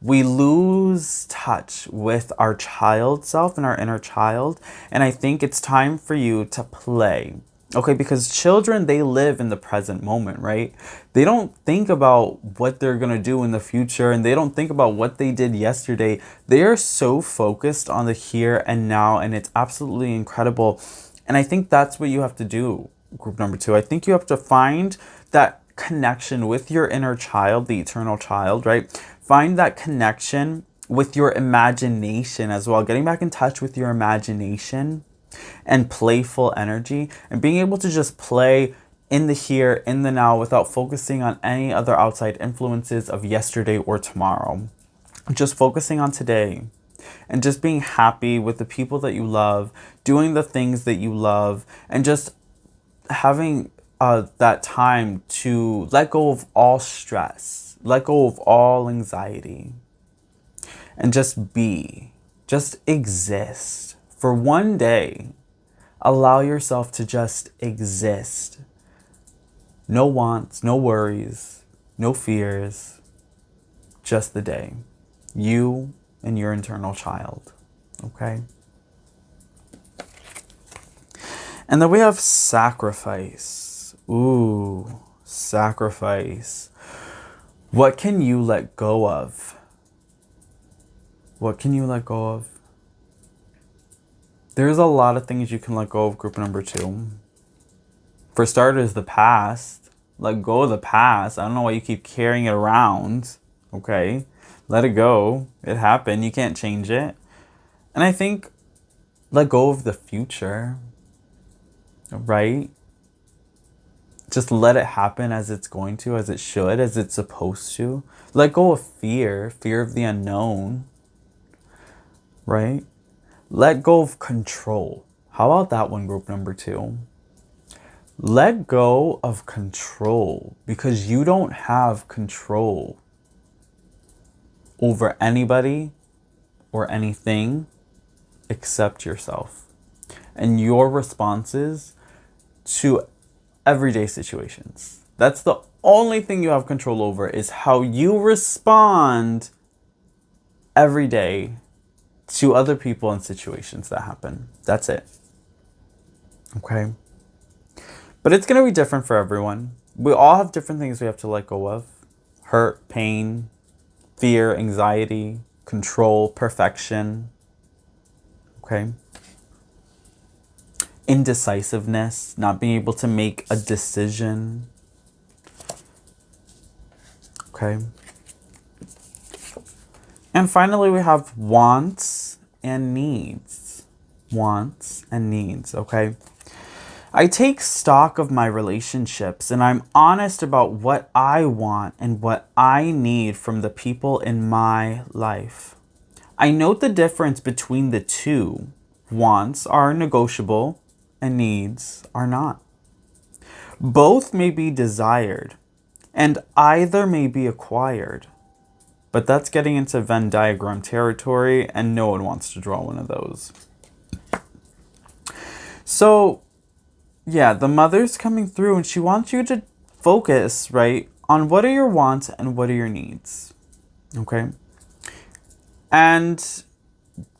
we lose touch with our child self and our inner child. And I think it's time for you to play. Okay, because children, they live in the present moment, right? They don't think about what they're going to do in the future, and they don't think about what they did yesterday. They are so focused on the here and now, and it's absolutely incredible. And I think that's what you have to do, group number 2. I think you have to find that connection with your inner child, the eternal child, right? Find that connection with your imagination as well. Getting back in touch with your imagination and playful energy, and being able to just play in the here, in the now, without focusing on any other outside influences of yesterday or tomorrow. Just focusing on today and just being happy with the people that you love, doing the things that you love, and just having that time to let go of all stress, let go of all anxiety, and just be, just exist for one day. Allow yourself to just exist. No wants, no worries, no fears, just the day. You and your internal child, okay? And then we have sacrifice. Ooh, sacrifice. What can you let go of? What can you let go of? There's a lot of things you can let go of, group number 2. For starters, the past. Let go of the past. I don't know why you keep carrying it around, okay? Let it go. It happened. You can't change it. And I think let go of the future, right? Just let it happen as it's going to, as it should, as it's supposed to. Let go of fear, fear of the unknown, right? Let go of control. How about that one, group number 2? Let go of control, because you don't have control over anybody or anything except yourself and your responses to everyday situations. That's the only thing you have control over, is how you respond every day to other people and situations that happen. That's it. Okay? But it's going to be different for everyone. We all have different things we have to let go of. Hurt, pain, fear, anxiety, control, perfection. Okay? Indecisiveness, not being able to make a decision. Okay? And finally, we have wants and needs. Wants and needs, okay? I take stock of my relationships, and I'm honest about what I want and what I need from the people in my life. I note the difference between the two. Wants are negotiable and needs are not. Both may be desired, and either may be acquired. But that's getting into Venn diagram territory, and no one wants to draw one of those. So, yeah, the mother's coming through and she wants you to focus, right, on what are your wants and what are your needs. Okay? And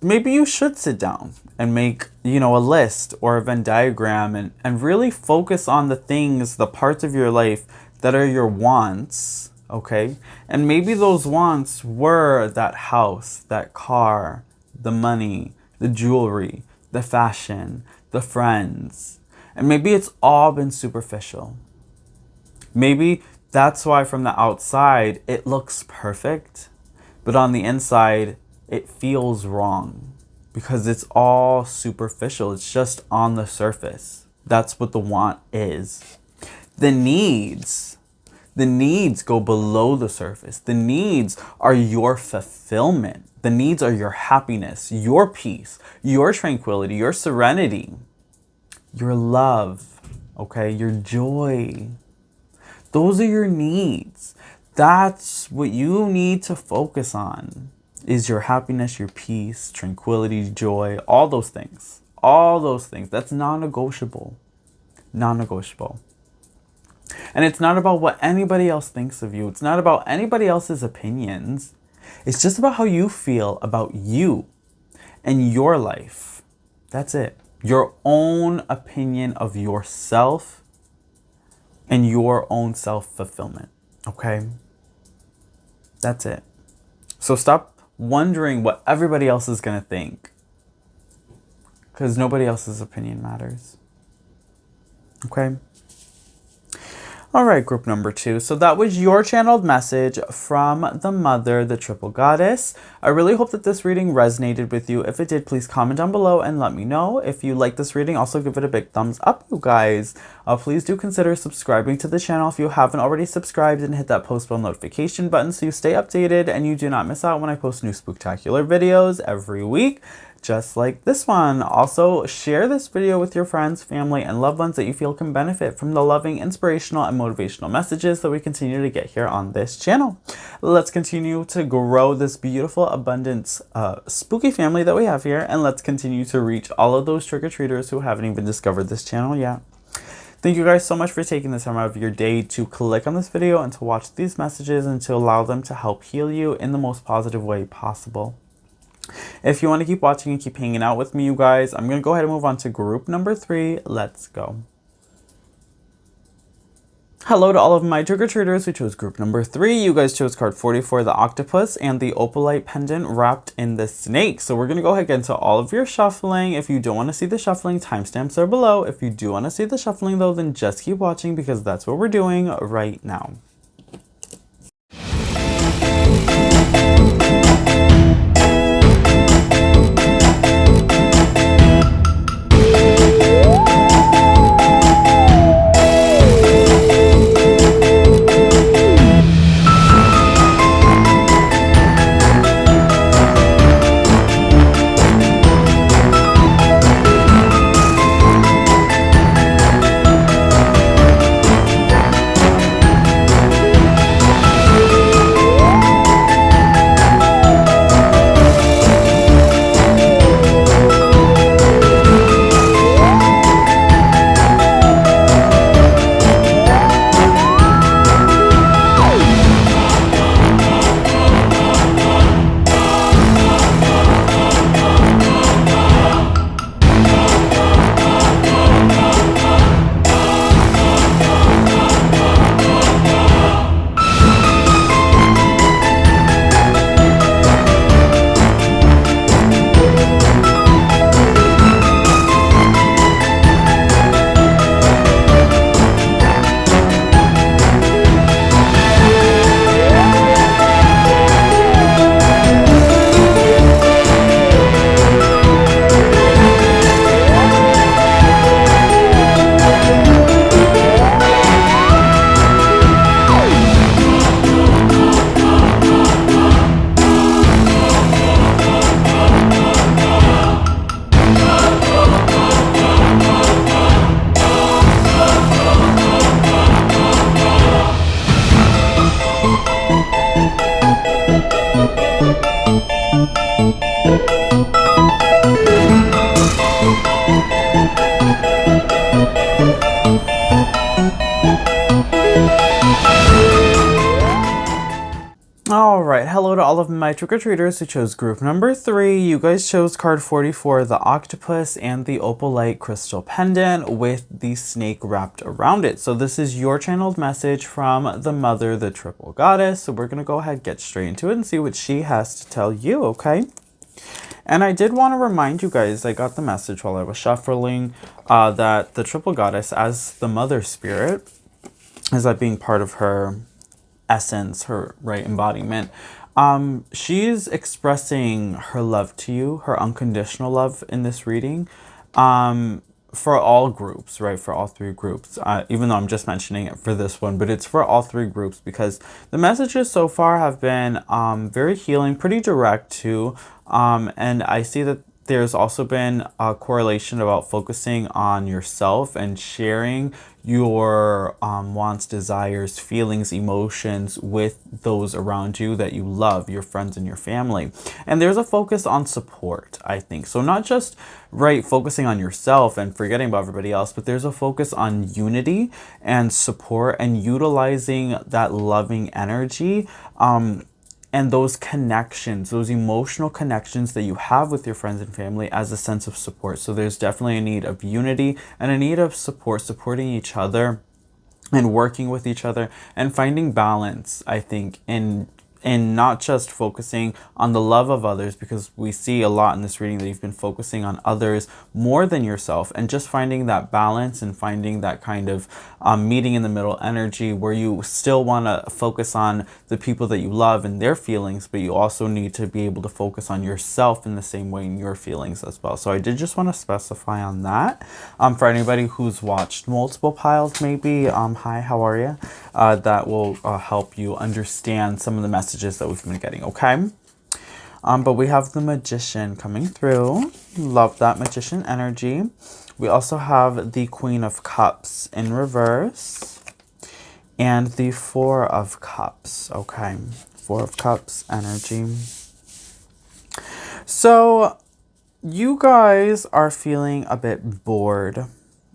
maybe you should sit down and make, a list or a Venn diagram and really focus on the things, the parts of your life that are your wants, okay? And maybe those wants were that house, that car, the money, the jewelry, the fashion, the friends. And maybe it's all been superficial. Maybe that's why from the outside it looks perfect, but on the inside it feels wrong because it's all superficial. It's just on the surface. That's what the want is. The needs go below the surface. The needs are your fulfillment. The needs are your happiness, your peace, your tranquility, your serenity, your love, okay, your joy. Those are your needs. That's what you need to focus on, is your happiness, your peace, tranquility, joy, all those things. All those things. That's non-negotiable. Non-negotiable. And it's not about what anybody else thinks of you. It's not about anybody else's opinions. It's just about how you feel about you and your life. That's it. Your own opinion of yourself and your own self-fulfillment. Okay? That's it. So stop wondering what everybody else is going to think, because nobody else's opinion matters. Okay? All right, group number 2. So that was your channeled message from the Mother, the Triple Goddess. I really hope that this reading resonated with you. If it did, please comment down below and let me know. If you like this reading, also give it a big thumbs up, you guys. Please do consider subscribing to the channel if you haven't already subscribed, and hit that post bell notification button so you stay updated and you do not miss out when I post new spooktacular videos every week, just like this one. Also, share this video with your friends, family, and loved ones that you feel can benefit from the loving, inspirational, and motivational messages that we continue to get here on this channel. Let's continue to grow this beautiful, abundance, spooky family that we have here, and let's continue to reach all of those trick-or-treaters who haven't even discovered this channel yet. Thank you guys so much for taking the time out of your day to click on this video and to watch these messages and to allow them to help heal you in the most positive way possible. If you want to keep watching and keep hanging out with me, you guys, I'm going to go ahead and move on to group number 3. Let's go. Hello to all of my trick-or-treaters who chose group number 3. You guys chose card 44, the octopus, and the opalite pendant wrapped in the snake. So we're going to go ahead and get into all of your shuffling. If you don't want to see the shuffling, timestamps are below. If you do want to see the shuffling though, then just keep watching because that's what we're doing right now. of my trick-or-treaters who chose group number 3. You guys chose card 44, the octopus and the opalite crystal pendant with the snake wrapped around it. So this is your channeled message from the mother, the triple goddess. So we're going to go ahead, get straight into it and see what she has to tell you, okay? And I did want to remind you guys, I got the message while I was shuffling, that the triple goddess, as the mother spirit, as that being part of her essence, her embodiment, she's expressing her love to you, her unconditional love in this reading, for all groups, right? For all 3 groups, even though I'm just mentioning it for this one, but it's for all 3 groups because the messages so far have been very healing, pretty direct too. And I see that there's also been a correlation about focusing on yourself and sharing your wants, desires, feelings, emotions with those around you that you love, your friends and your family. And there's a focus on support, I think. So not just, focusing on yourself and forgetting about everybody else, but there's a focus on unity and support and utilizing that loving energy, and those connections, those emotional connections that you have with your friends and family as a sense of support. So there's definitely a need of unity and a need of support, supporting each other and working with each other and finding balance, I think, in not just focusing on the love of others, because we see a lot in this reading that you've been focusing on others more than yourself, and just finding that balance and finding that kind of meeting in the middle energy where you still want to focus on the people that you love and their feelings, but you also need to be able to focus on yourself in the same way in your feelings as well. So I did just want to specify on that. For anybody who's watched multiple piles, maybe, hi, how are you? That will help you understand some of the messages that we've been getting, okay? But we have the Magician coming through. Love that Magician energy. We also have the Queen of Cups in reverse and the Four of Cups, okay? Four of Cups energy. So you guys are feeling a bit bored.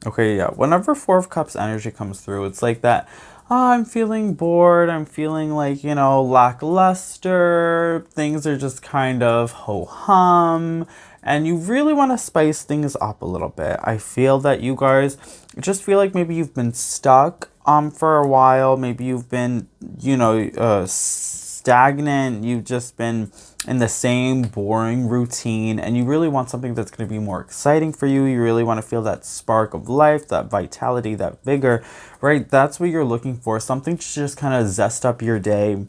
Okay, yeah, whenever Four of Cups energy comes through, it's like that, I'm feeling bored, I'm feeling like, lackluster, things are just kind of ho-hum, and you really want to spice things up a little bit. I feel that you guys just feel like maybe you've been stuck for a while, maybe you've been, stagnant, you've just been in the same boring routine, and you really want something that's going to be more exciting for you. You really want to feel that spark of life, that vitality, that vigor, right? That's what you're looking for, something to just kind of zest up your day.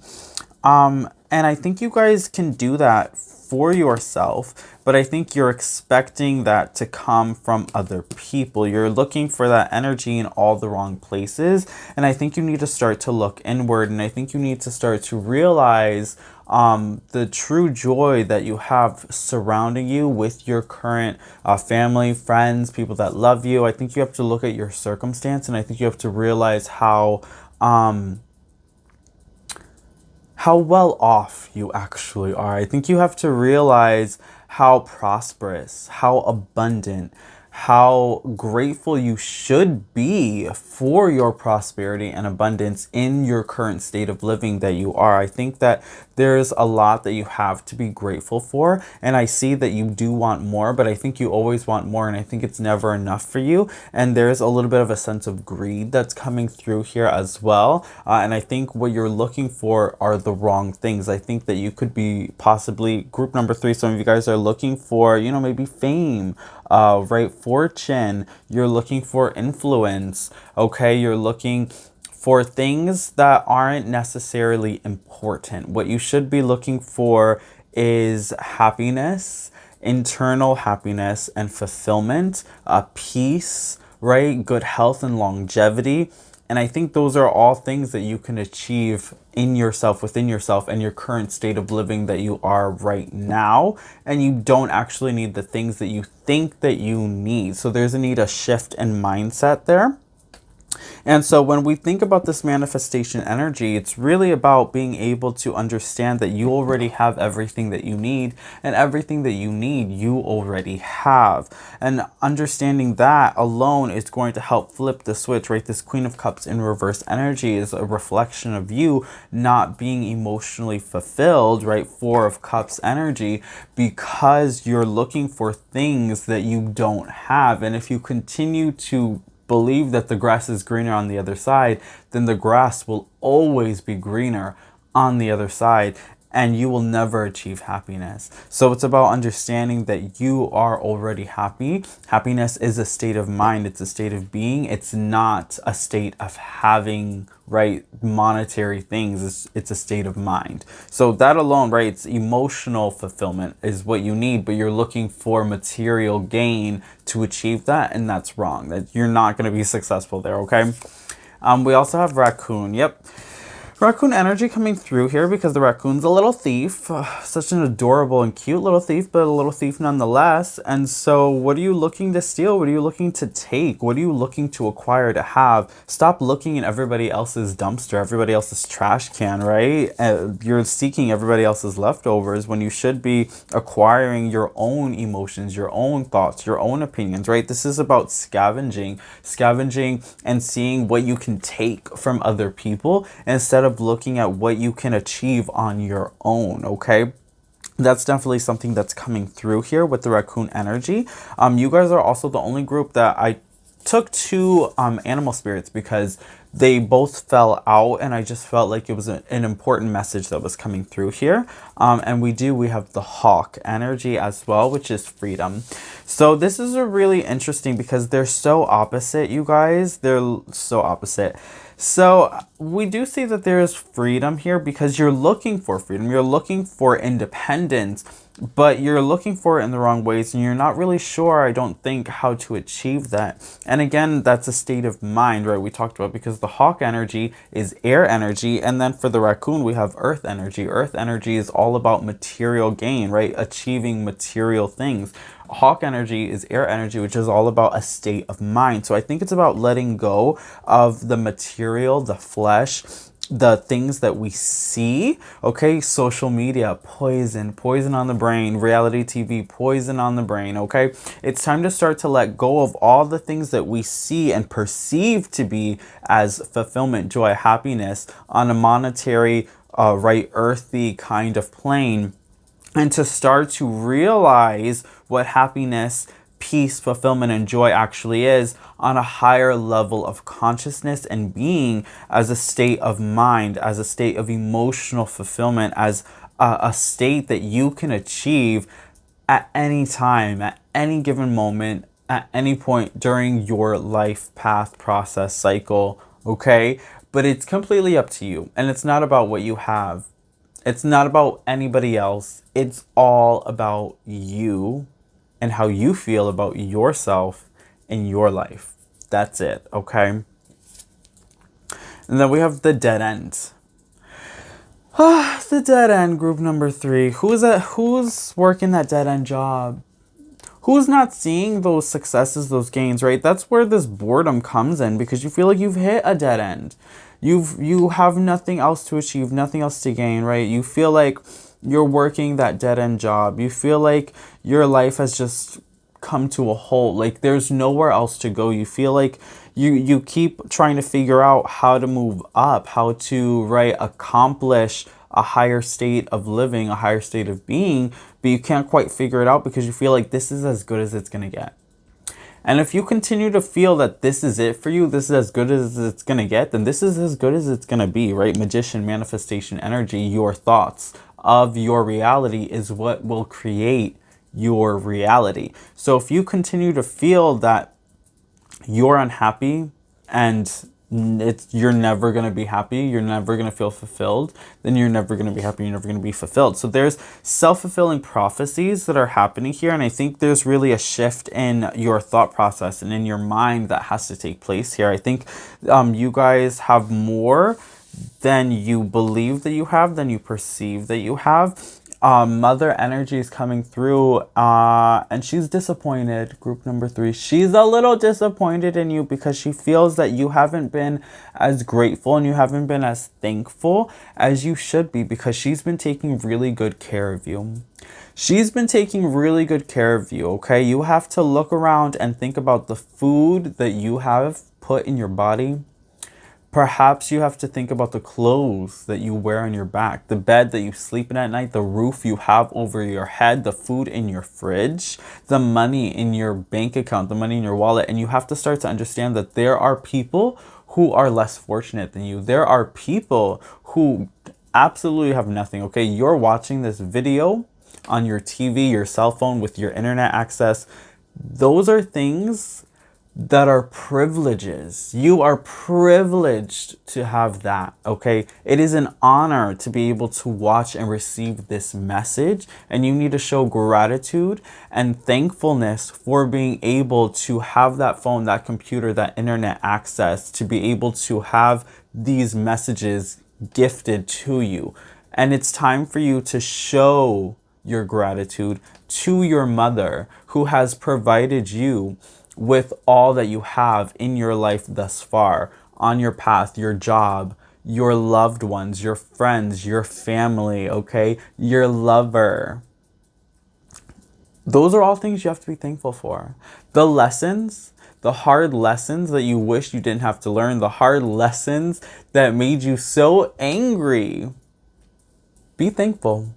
And I think you guys can do that for yourself, but I think you're expecting that to come from other people. You're looking for that energy in all the wrong places, and I think you need to start to look inward, and I think you need to start to realize the true joy that you have surrounding you with your current family, friends, people that love you. I think you have to look at your circumstance, and I think you have to realize how well off you actually are. I think you have to realize how prosperous, how abundant, how grateful you should be for your prosperity and abundance in your current state of living that you are. I think that there's a lot that you have to be grateful for, and I see that you do want more, but I think you always want more, and I think it's never enough for you, and there's a little bit of a sense of greed that's coming through here as well, and I think what you're looking for are the wrong things. I think that you could be possibly group number 3. Some of you guys are looking for, maybe fame, fortune. You're looking for influence, okay? You're looking for things that aren't necessarily important. What you should be looking for is happiness, internal happiness and fulfillment, peace, right? Good health and longevity. And I think those are all things that you can achieve in yourself, within yourself, and your current state of living that you are right now. And you don't actually need the things that you think that you need. So there's a need a shift in mindset there. And so when we think about this manifestation energy, it's really about being able to understand that you already have everything that you need, and everything that you need, you already have. And understanding that alone is going to help flip the switch, right? This Queen of Cups in reverse energy is a reflection of you not being emotionally fulfilled, right? Four of Cups energy, because you're looking for things that you don't have. And if you continue to believe that the grass is greener on the other side, then the grass will always be greener on the other side, and you will never achieve happiness. So it's about understanding that you are already happy. Happiness is a state of mind. It's a state of being. It's not a state of having, right, monetary things. It's a state of mind. So that alone, right, it's emotional fulfillment is what you need, but you're looking for material gain to achieve that, and that's wrong. That you're not going to be successful there, okay? We also have raccoon. Yep. Raccoon energy coming through here because the raccoon's a little thief. Such an adorable and cute little thief, but a little thief nonetheless. And so what are you looking to steal? What are you looking to take? What are you looking to acquire, to have? Stop looking in everybody else's dumpster, everybody else's trash can, right? You're seeking everybody else's leftovers when you should be acquiring your own emotions, your own thoughts, your own opinions, right? This is about scavenging and seeing what you can take from other people instead of looking at what you can achieve on your own, okay? That's definitely something that's coming through here with the raccoon energy. You guys are also the only group that I took two animal spirits because they both fell out, and I just felt like it was an important message that was coming through here. And we have the hawk energy as well, which is freedom. So this is a really interesting because they're so opposite, you guys. They're so opposite. So we do see that there is freedom here because you're looking for freedom. You're looking for independence, but you're looking for it in the wrong ways, and you're not really sure, I don't think, how to achieve that. And again, that's a state of mind, right? We talked about, because the hawk energy is air energy, and then for the raccoon, we have earth energy. Earth energy is all about material gain, right? Achieving material things. Hawk energy is air energy, which is all about a state of mind. So I think it's about letting go of the material, the flesh, the things that we see, okay? Social media, poison on the brain. Reality TV, poison on the brain, okay? It's time to start to let go of all the things that we see and perceive to be as fulfillment, joy, happiness on a monetary, right, earthy kind of plane, and to start to realize what happiness, peace, fulfillment, and joy actually is on a higher level of consciousness and being, as a state of mind, as a state of emotional fulfillment, as a state that you can achieve at any time, at any given moment, at any point during your life path, process, cycle, okay? But it's completely up to you, and it's not about what you have. It's not about anybody else. It's all about you and how you feel about yourself in your life. That's it, okay? And then we have the dead end. The dead end, group number 3. Who's working that dead end job? Who's not seeing those successes, those gains, right? That's where this boredom comes in, because you feel like you've hit a dead end. You have nothing else to achieve, nothing else to gain, right? You feel like you're working that dead end job. You feel like your life has just come to a halt. Like there's nowhere else to go. You feel like you keep trying to figure out how to move up, how to, right, accomplish a higher state of living, a higher state of being, but you can't quite figure it out because you feel like this is as good as it's going to get. And if you continue to feel that this is it for you, this is as good as it's going to get, then this is as good as it's going to be, right? Magician, manifestation energy, your thoughts of your reality is what will create your reality. So if you continue to feel that you're unhappy and you're never going to be happy, you're never going to feel fulfilled, then you're never going to be happy, you're never going to be fulfilled. So there's self-fulfilling prophecies that are happening here, and I think there's really a shift in your thought process and in your mind that has to take place here. I think you guys have more than you believe that you have, than you perceive that you have. Mother energy is coming through, and she's disappointed. Group number 3, she's a little disappointed in you because she feels that you haven't been as grateful and you haven't been as thankful as you should be, because she's been taking really good care of you. She's been taking really good care of you, okay? You have to look around and think about the food that you have put in your body. Perhaps you have to think about the clothes that you wear on your back, the bed that you sleep in at night, the roof you have over your head, the food in your fridge, the money in your bank account, the money in your wallet. And you have to start to understand that there are people who are less fortunate than you. There are people who absolutely have nothing, okay? You're watching this video on your TV, your cell phone, with your internet access. Those are things that are privileges. You are privileged to have that, okay? It is an honor to be able to watch and receive this message, and you need to show gratitude and thankfulness for being able to have that phone, that computer, that internet access, to be able to have these messages gifted to you. And it's time for you to show your gratitude to your mother, who has provided you with all that you have in your life thus far, on your path, your job, your loved ones, your friends, your family, okay? Your lover. Those are all things you have to be thankful for. The lessons, the hard lessons that you wish you didn't have to learn, the hard lessons that made you so angry, be thankful.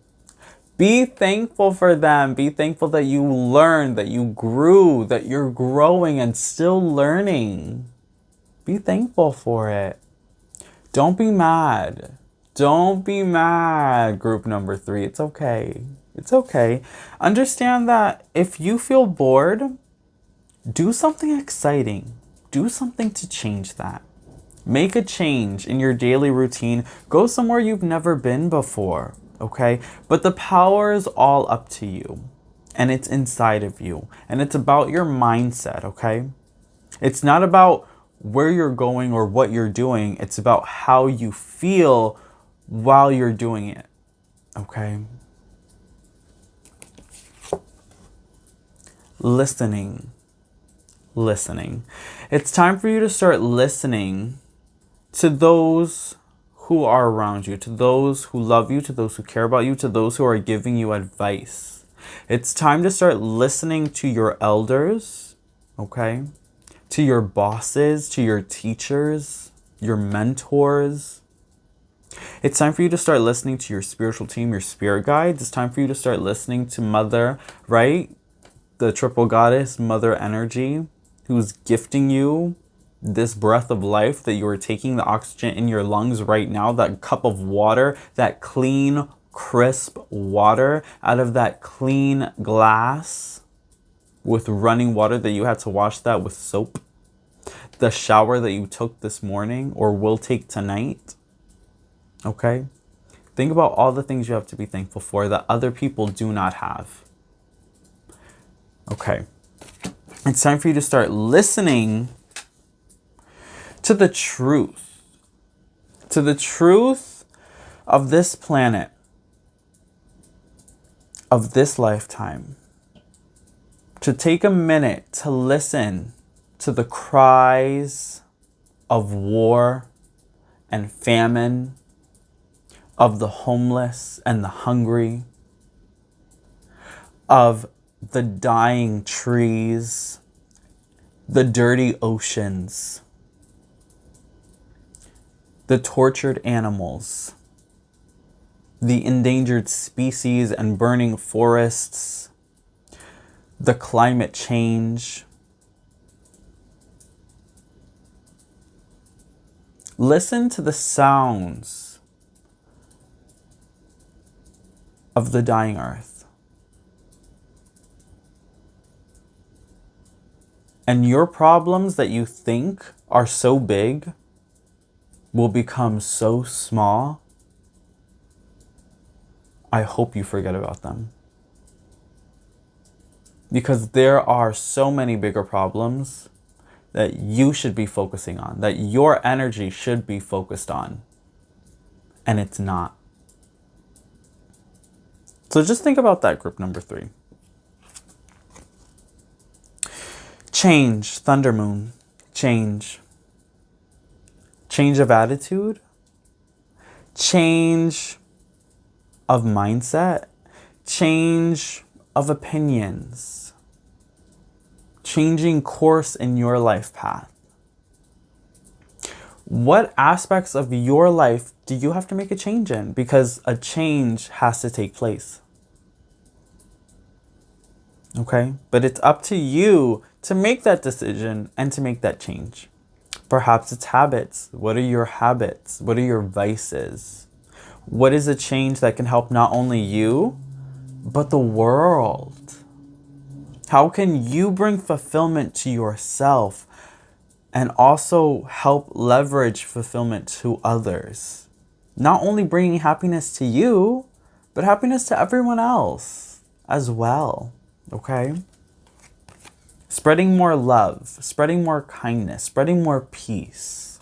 Be thankful for them. Be thankful that you learned, that you grew, that you're growing and still learning. Be thankful for it. Don't be mad. Don't be mad, group number 3. It's okay. It's okay. Understand that if you feel bored, do something exciting. Do something to change that. Make a change in your daily routine. Go somewhere you've never been before. Okay, but the power is all up to you, and it's inside of you, and it's about your mindset. Okay, it's not about where you're going or what you're doing. It's about how you feel while you're doing it. Okay, listening. It's time for you to start listening to those who are around you, to those who love you, to those who care about you, to those who are giving you advice. It's time to start listening to your elders, okay? To your bosses, to your teachers, your mentors. It's time for you to start listening to your spiritual team, your spirit guides. It's time for you to start listening to Mother, right? The triple goddess, Mother energy, who's gifting you this breath of life, that you are taking the oxygen in your lungs right now, that cup of water, that clean, crisp water out of that clean glass with running water that you had to wash that with soap, the shower that you took this morning or will take tonight. Okay? Think about all the things you have to be thankful for that other people do not have. Okay. It's time for you to start listening to the truth of this planet, of this lifetime. To take a minute to listen to the cries of war and famine, of the homeless and the hungry, of the dying trees, the dirty oceans, the tortured animals, the endangered species and burning forests, the climate change. Listen to the sounds of the dying earth. And your problems that you think are so big will become so small. I hope you forget about them. Because there are so many bigger problems that you should be focusing on, that your energy should be focused on. And it's not. So just think about that, group number 3. Change, Thunder Moon. Change. Change of attitude. Change of mindset. Change of opinions. Changing course in your life path. What aspects of your life do you have to make a change in? Because a change has to take place. Okay? But it's up to you to make that decision and to make that change. Perhaps it's habits. What are your habits? What are your vices? What is a change that can help not only you, but the world? How can you bring fulfillment to yourself and also help leverage fulfillment to others? Not only bringing happiness to you, but happiness to everyone else as well. Okay? Spreading more love, spreading more kindness, spreading more peace.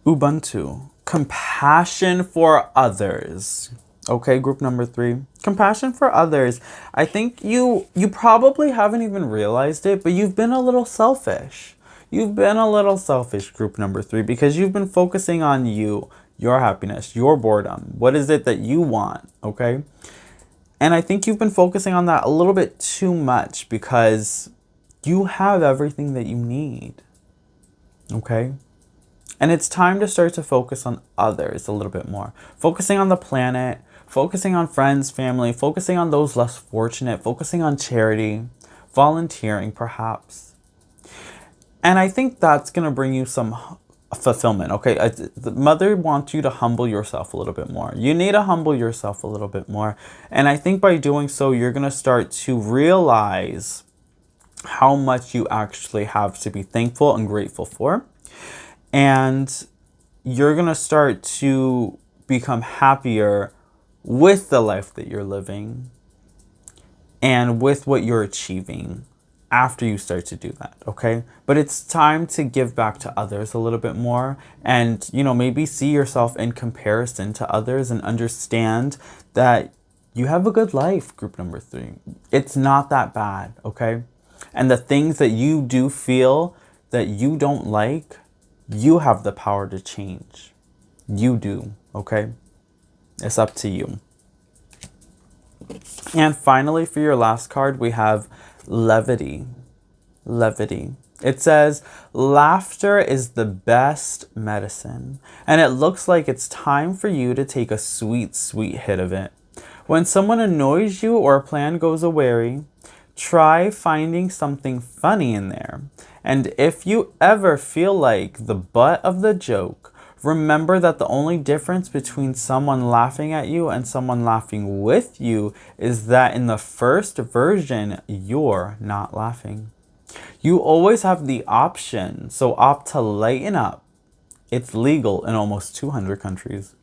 Ubuntu, compassion for others. Okay, group number 3, compassion for others. I think you probably haven't even realized it, but you've been a little selfish. You've been a little selfish, group number 3, because you've been focusing on you, your happiness, your boredom. What is it that you want, okay? And I think you've been focusing on that a little bit too much because you have everything that you need, okay? And it's time to start to focus on others a little bit more. Focusing on the planet, focusing on friends, family, focusing on those less fortunate, focusing on charity, volunteering perhaps. And I think that's going to bring you some fulfillment, okay? The mother wants you to humble yourself a little bit more. You need to humble yourself a little bit more. And I think by doing so, you're going to start to realize how much you actually have to be thankful and grateful for. And you're going to start to become happier with the life that you're living and with what you're achieving after you start to do that, okay? But it's time to give back to others a little bit more and, you know, maybe see yourself in comparison to others and understand that you have a good life, group number 3. It's not that bad, okay? And the things that you do feel that you don't like, you have the power to change. You do, okay? It's up to you. And finally, for your last card, we have levity. Levity. It says, laughter is the best medicine. And it looks like it's time for you to take a sweet, sweet hit of it. When someone annoys you or a plan goes awry, try finding something funny in there. And if you ever feel like the butt of the joke, remember that the only difference between someone laughing at you and someone laughing with you is that in the first version, you're not laughing. You always have the option, so opt to lighten up. It's legal in almost 200 countries.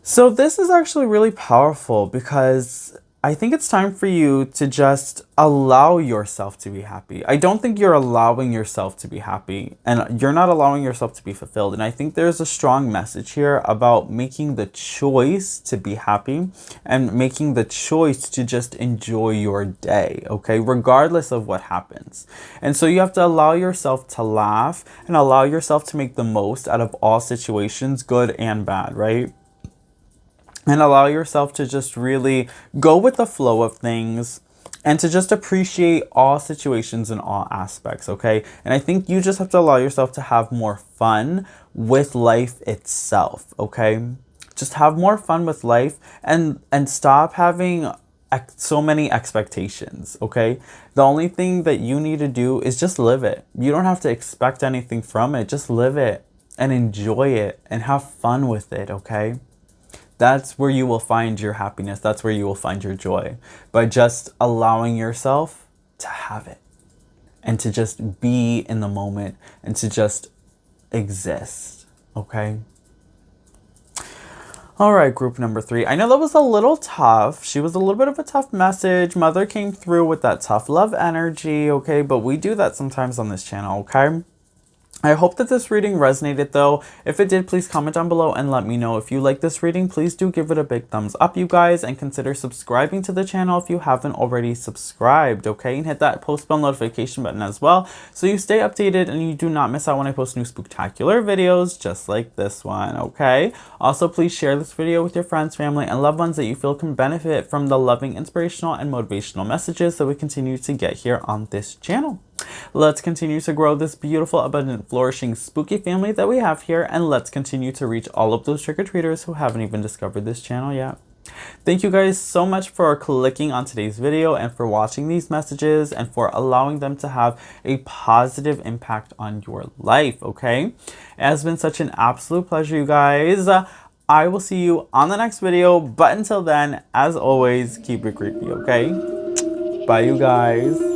So this is actually really powerful because I think it's time for you to just allow yourself to be happy. I don't think you're allowing yourself to be happy and you're not allowing yourself to be fulfilled. And I think there's a strong message here about making the choice to be happy and making the choice to just enjoy your day, okay? Regardless of what happens. And so you have to allow yourself to laugh and allow yourself to make the most out of all situations, good and bad, right? And allow yourself to just really go with the flow of things and to just appreciate all situations and all aspects, okay? And I think you just have to allow yourself to have more fun with life itself, okay? Just have more fun with life and stop having so many expectations, okay? The only thing that you need to do is just live it. You don't have to expect anything from it. Just live it and enjoy it and have fun with it, okay? That's where you will find your happiness. That's where you will find your joy. By just allowing yourself to have it. And to just be in the moment. And to just exist. Okay? Alright, group number 3. I know that was a little tough. She was a little bit of a tough message. Mother came through with that tough love energy. Okay? But we do that sometimes on this channel. Okay? I hope that this reading resonated though. If it did, please comment down below and let me know. If you like this reading, please do give it a big thumbs up, you guys, and consider subscribing to the channel if you haven't already subscribed, okay? And hit that post bell notification button as well so you stay updated and you do not miss out when I post new spooktacular videos just like this one, okay? Also, please share this video with your friends, family, and loved ones that you feel can benefit from the loving, inspirational, and motivational messages that we continue to get here on this channel. Let's continue to grow this beautiful, abundant, flourishing, spooky family that we have here, and let's continue to reach all of those trick-or-treaters who haven't even discovered this channel yet. Thank you guys so much for clicking on today's video and for watching these messages and for allowing them to have a positive impact on your life, okay? It has been such an absolute pleasure, you guys. I will see you on the next video, but until then, as always, keep it creepy, okay? Bye, you guys.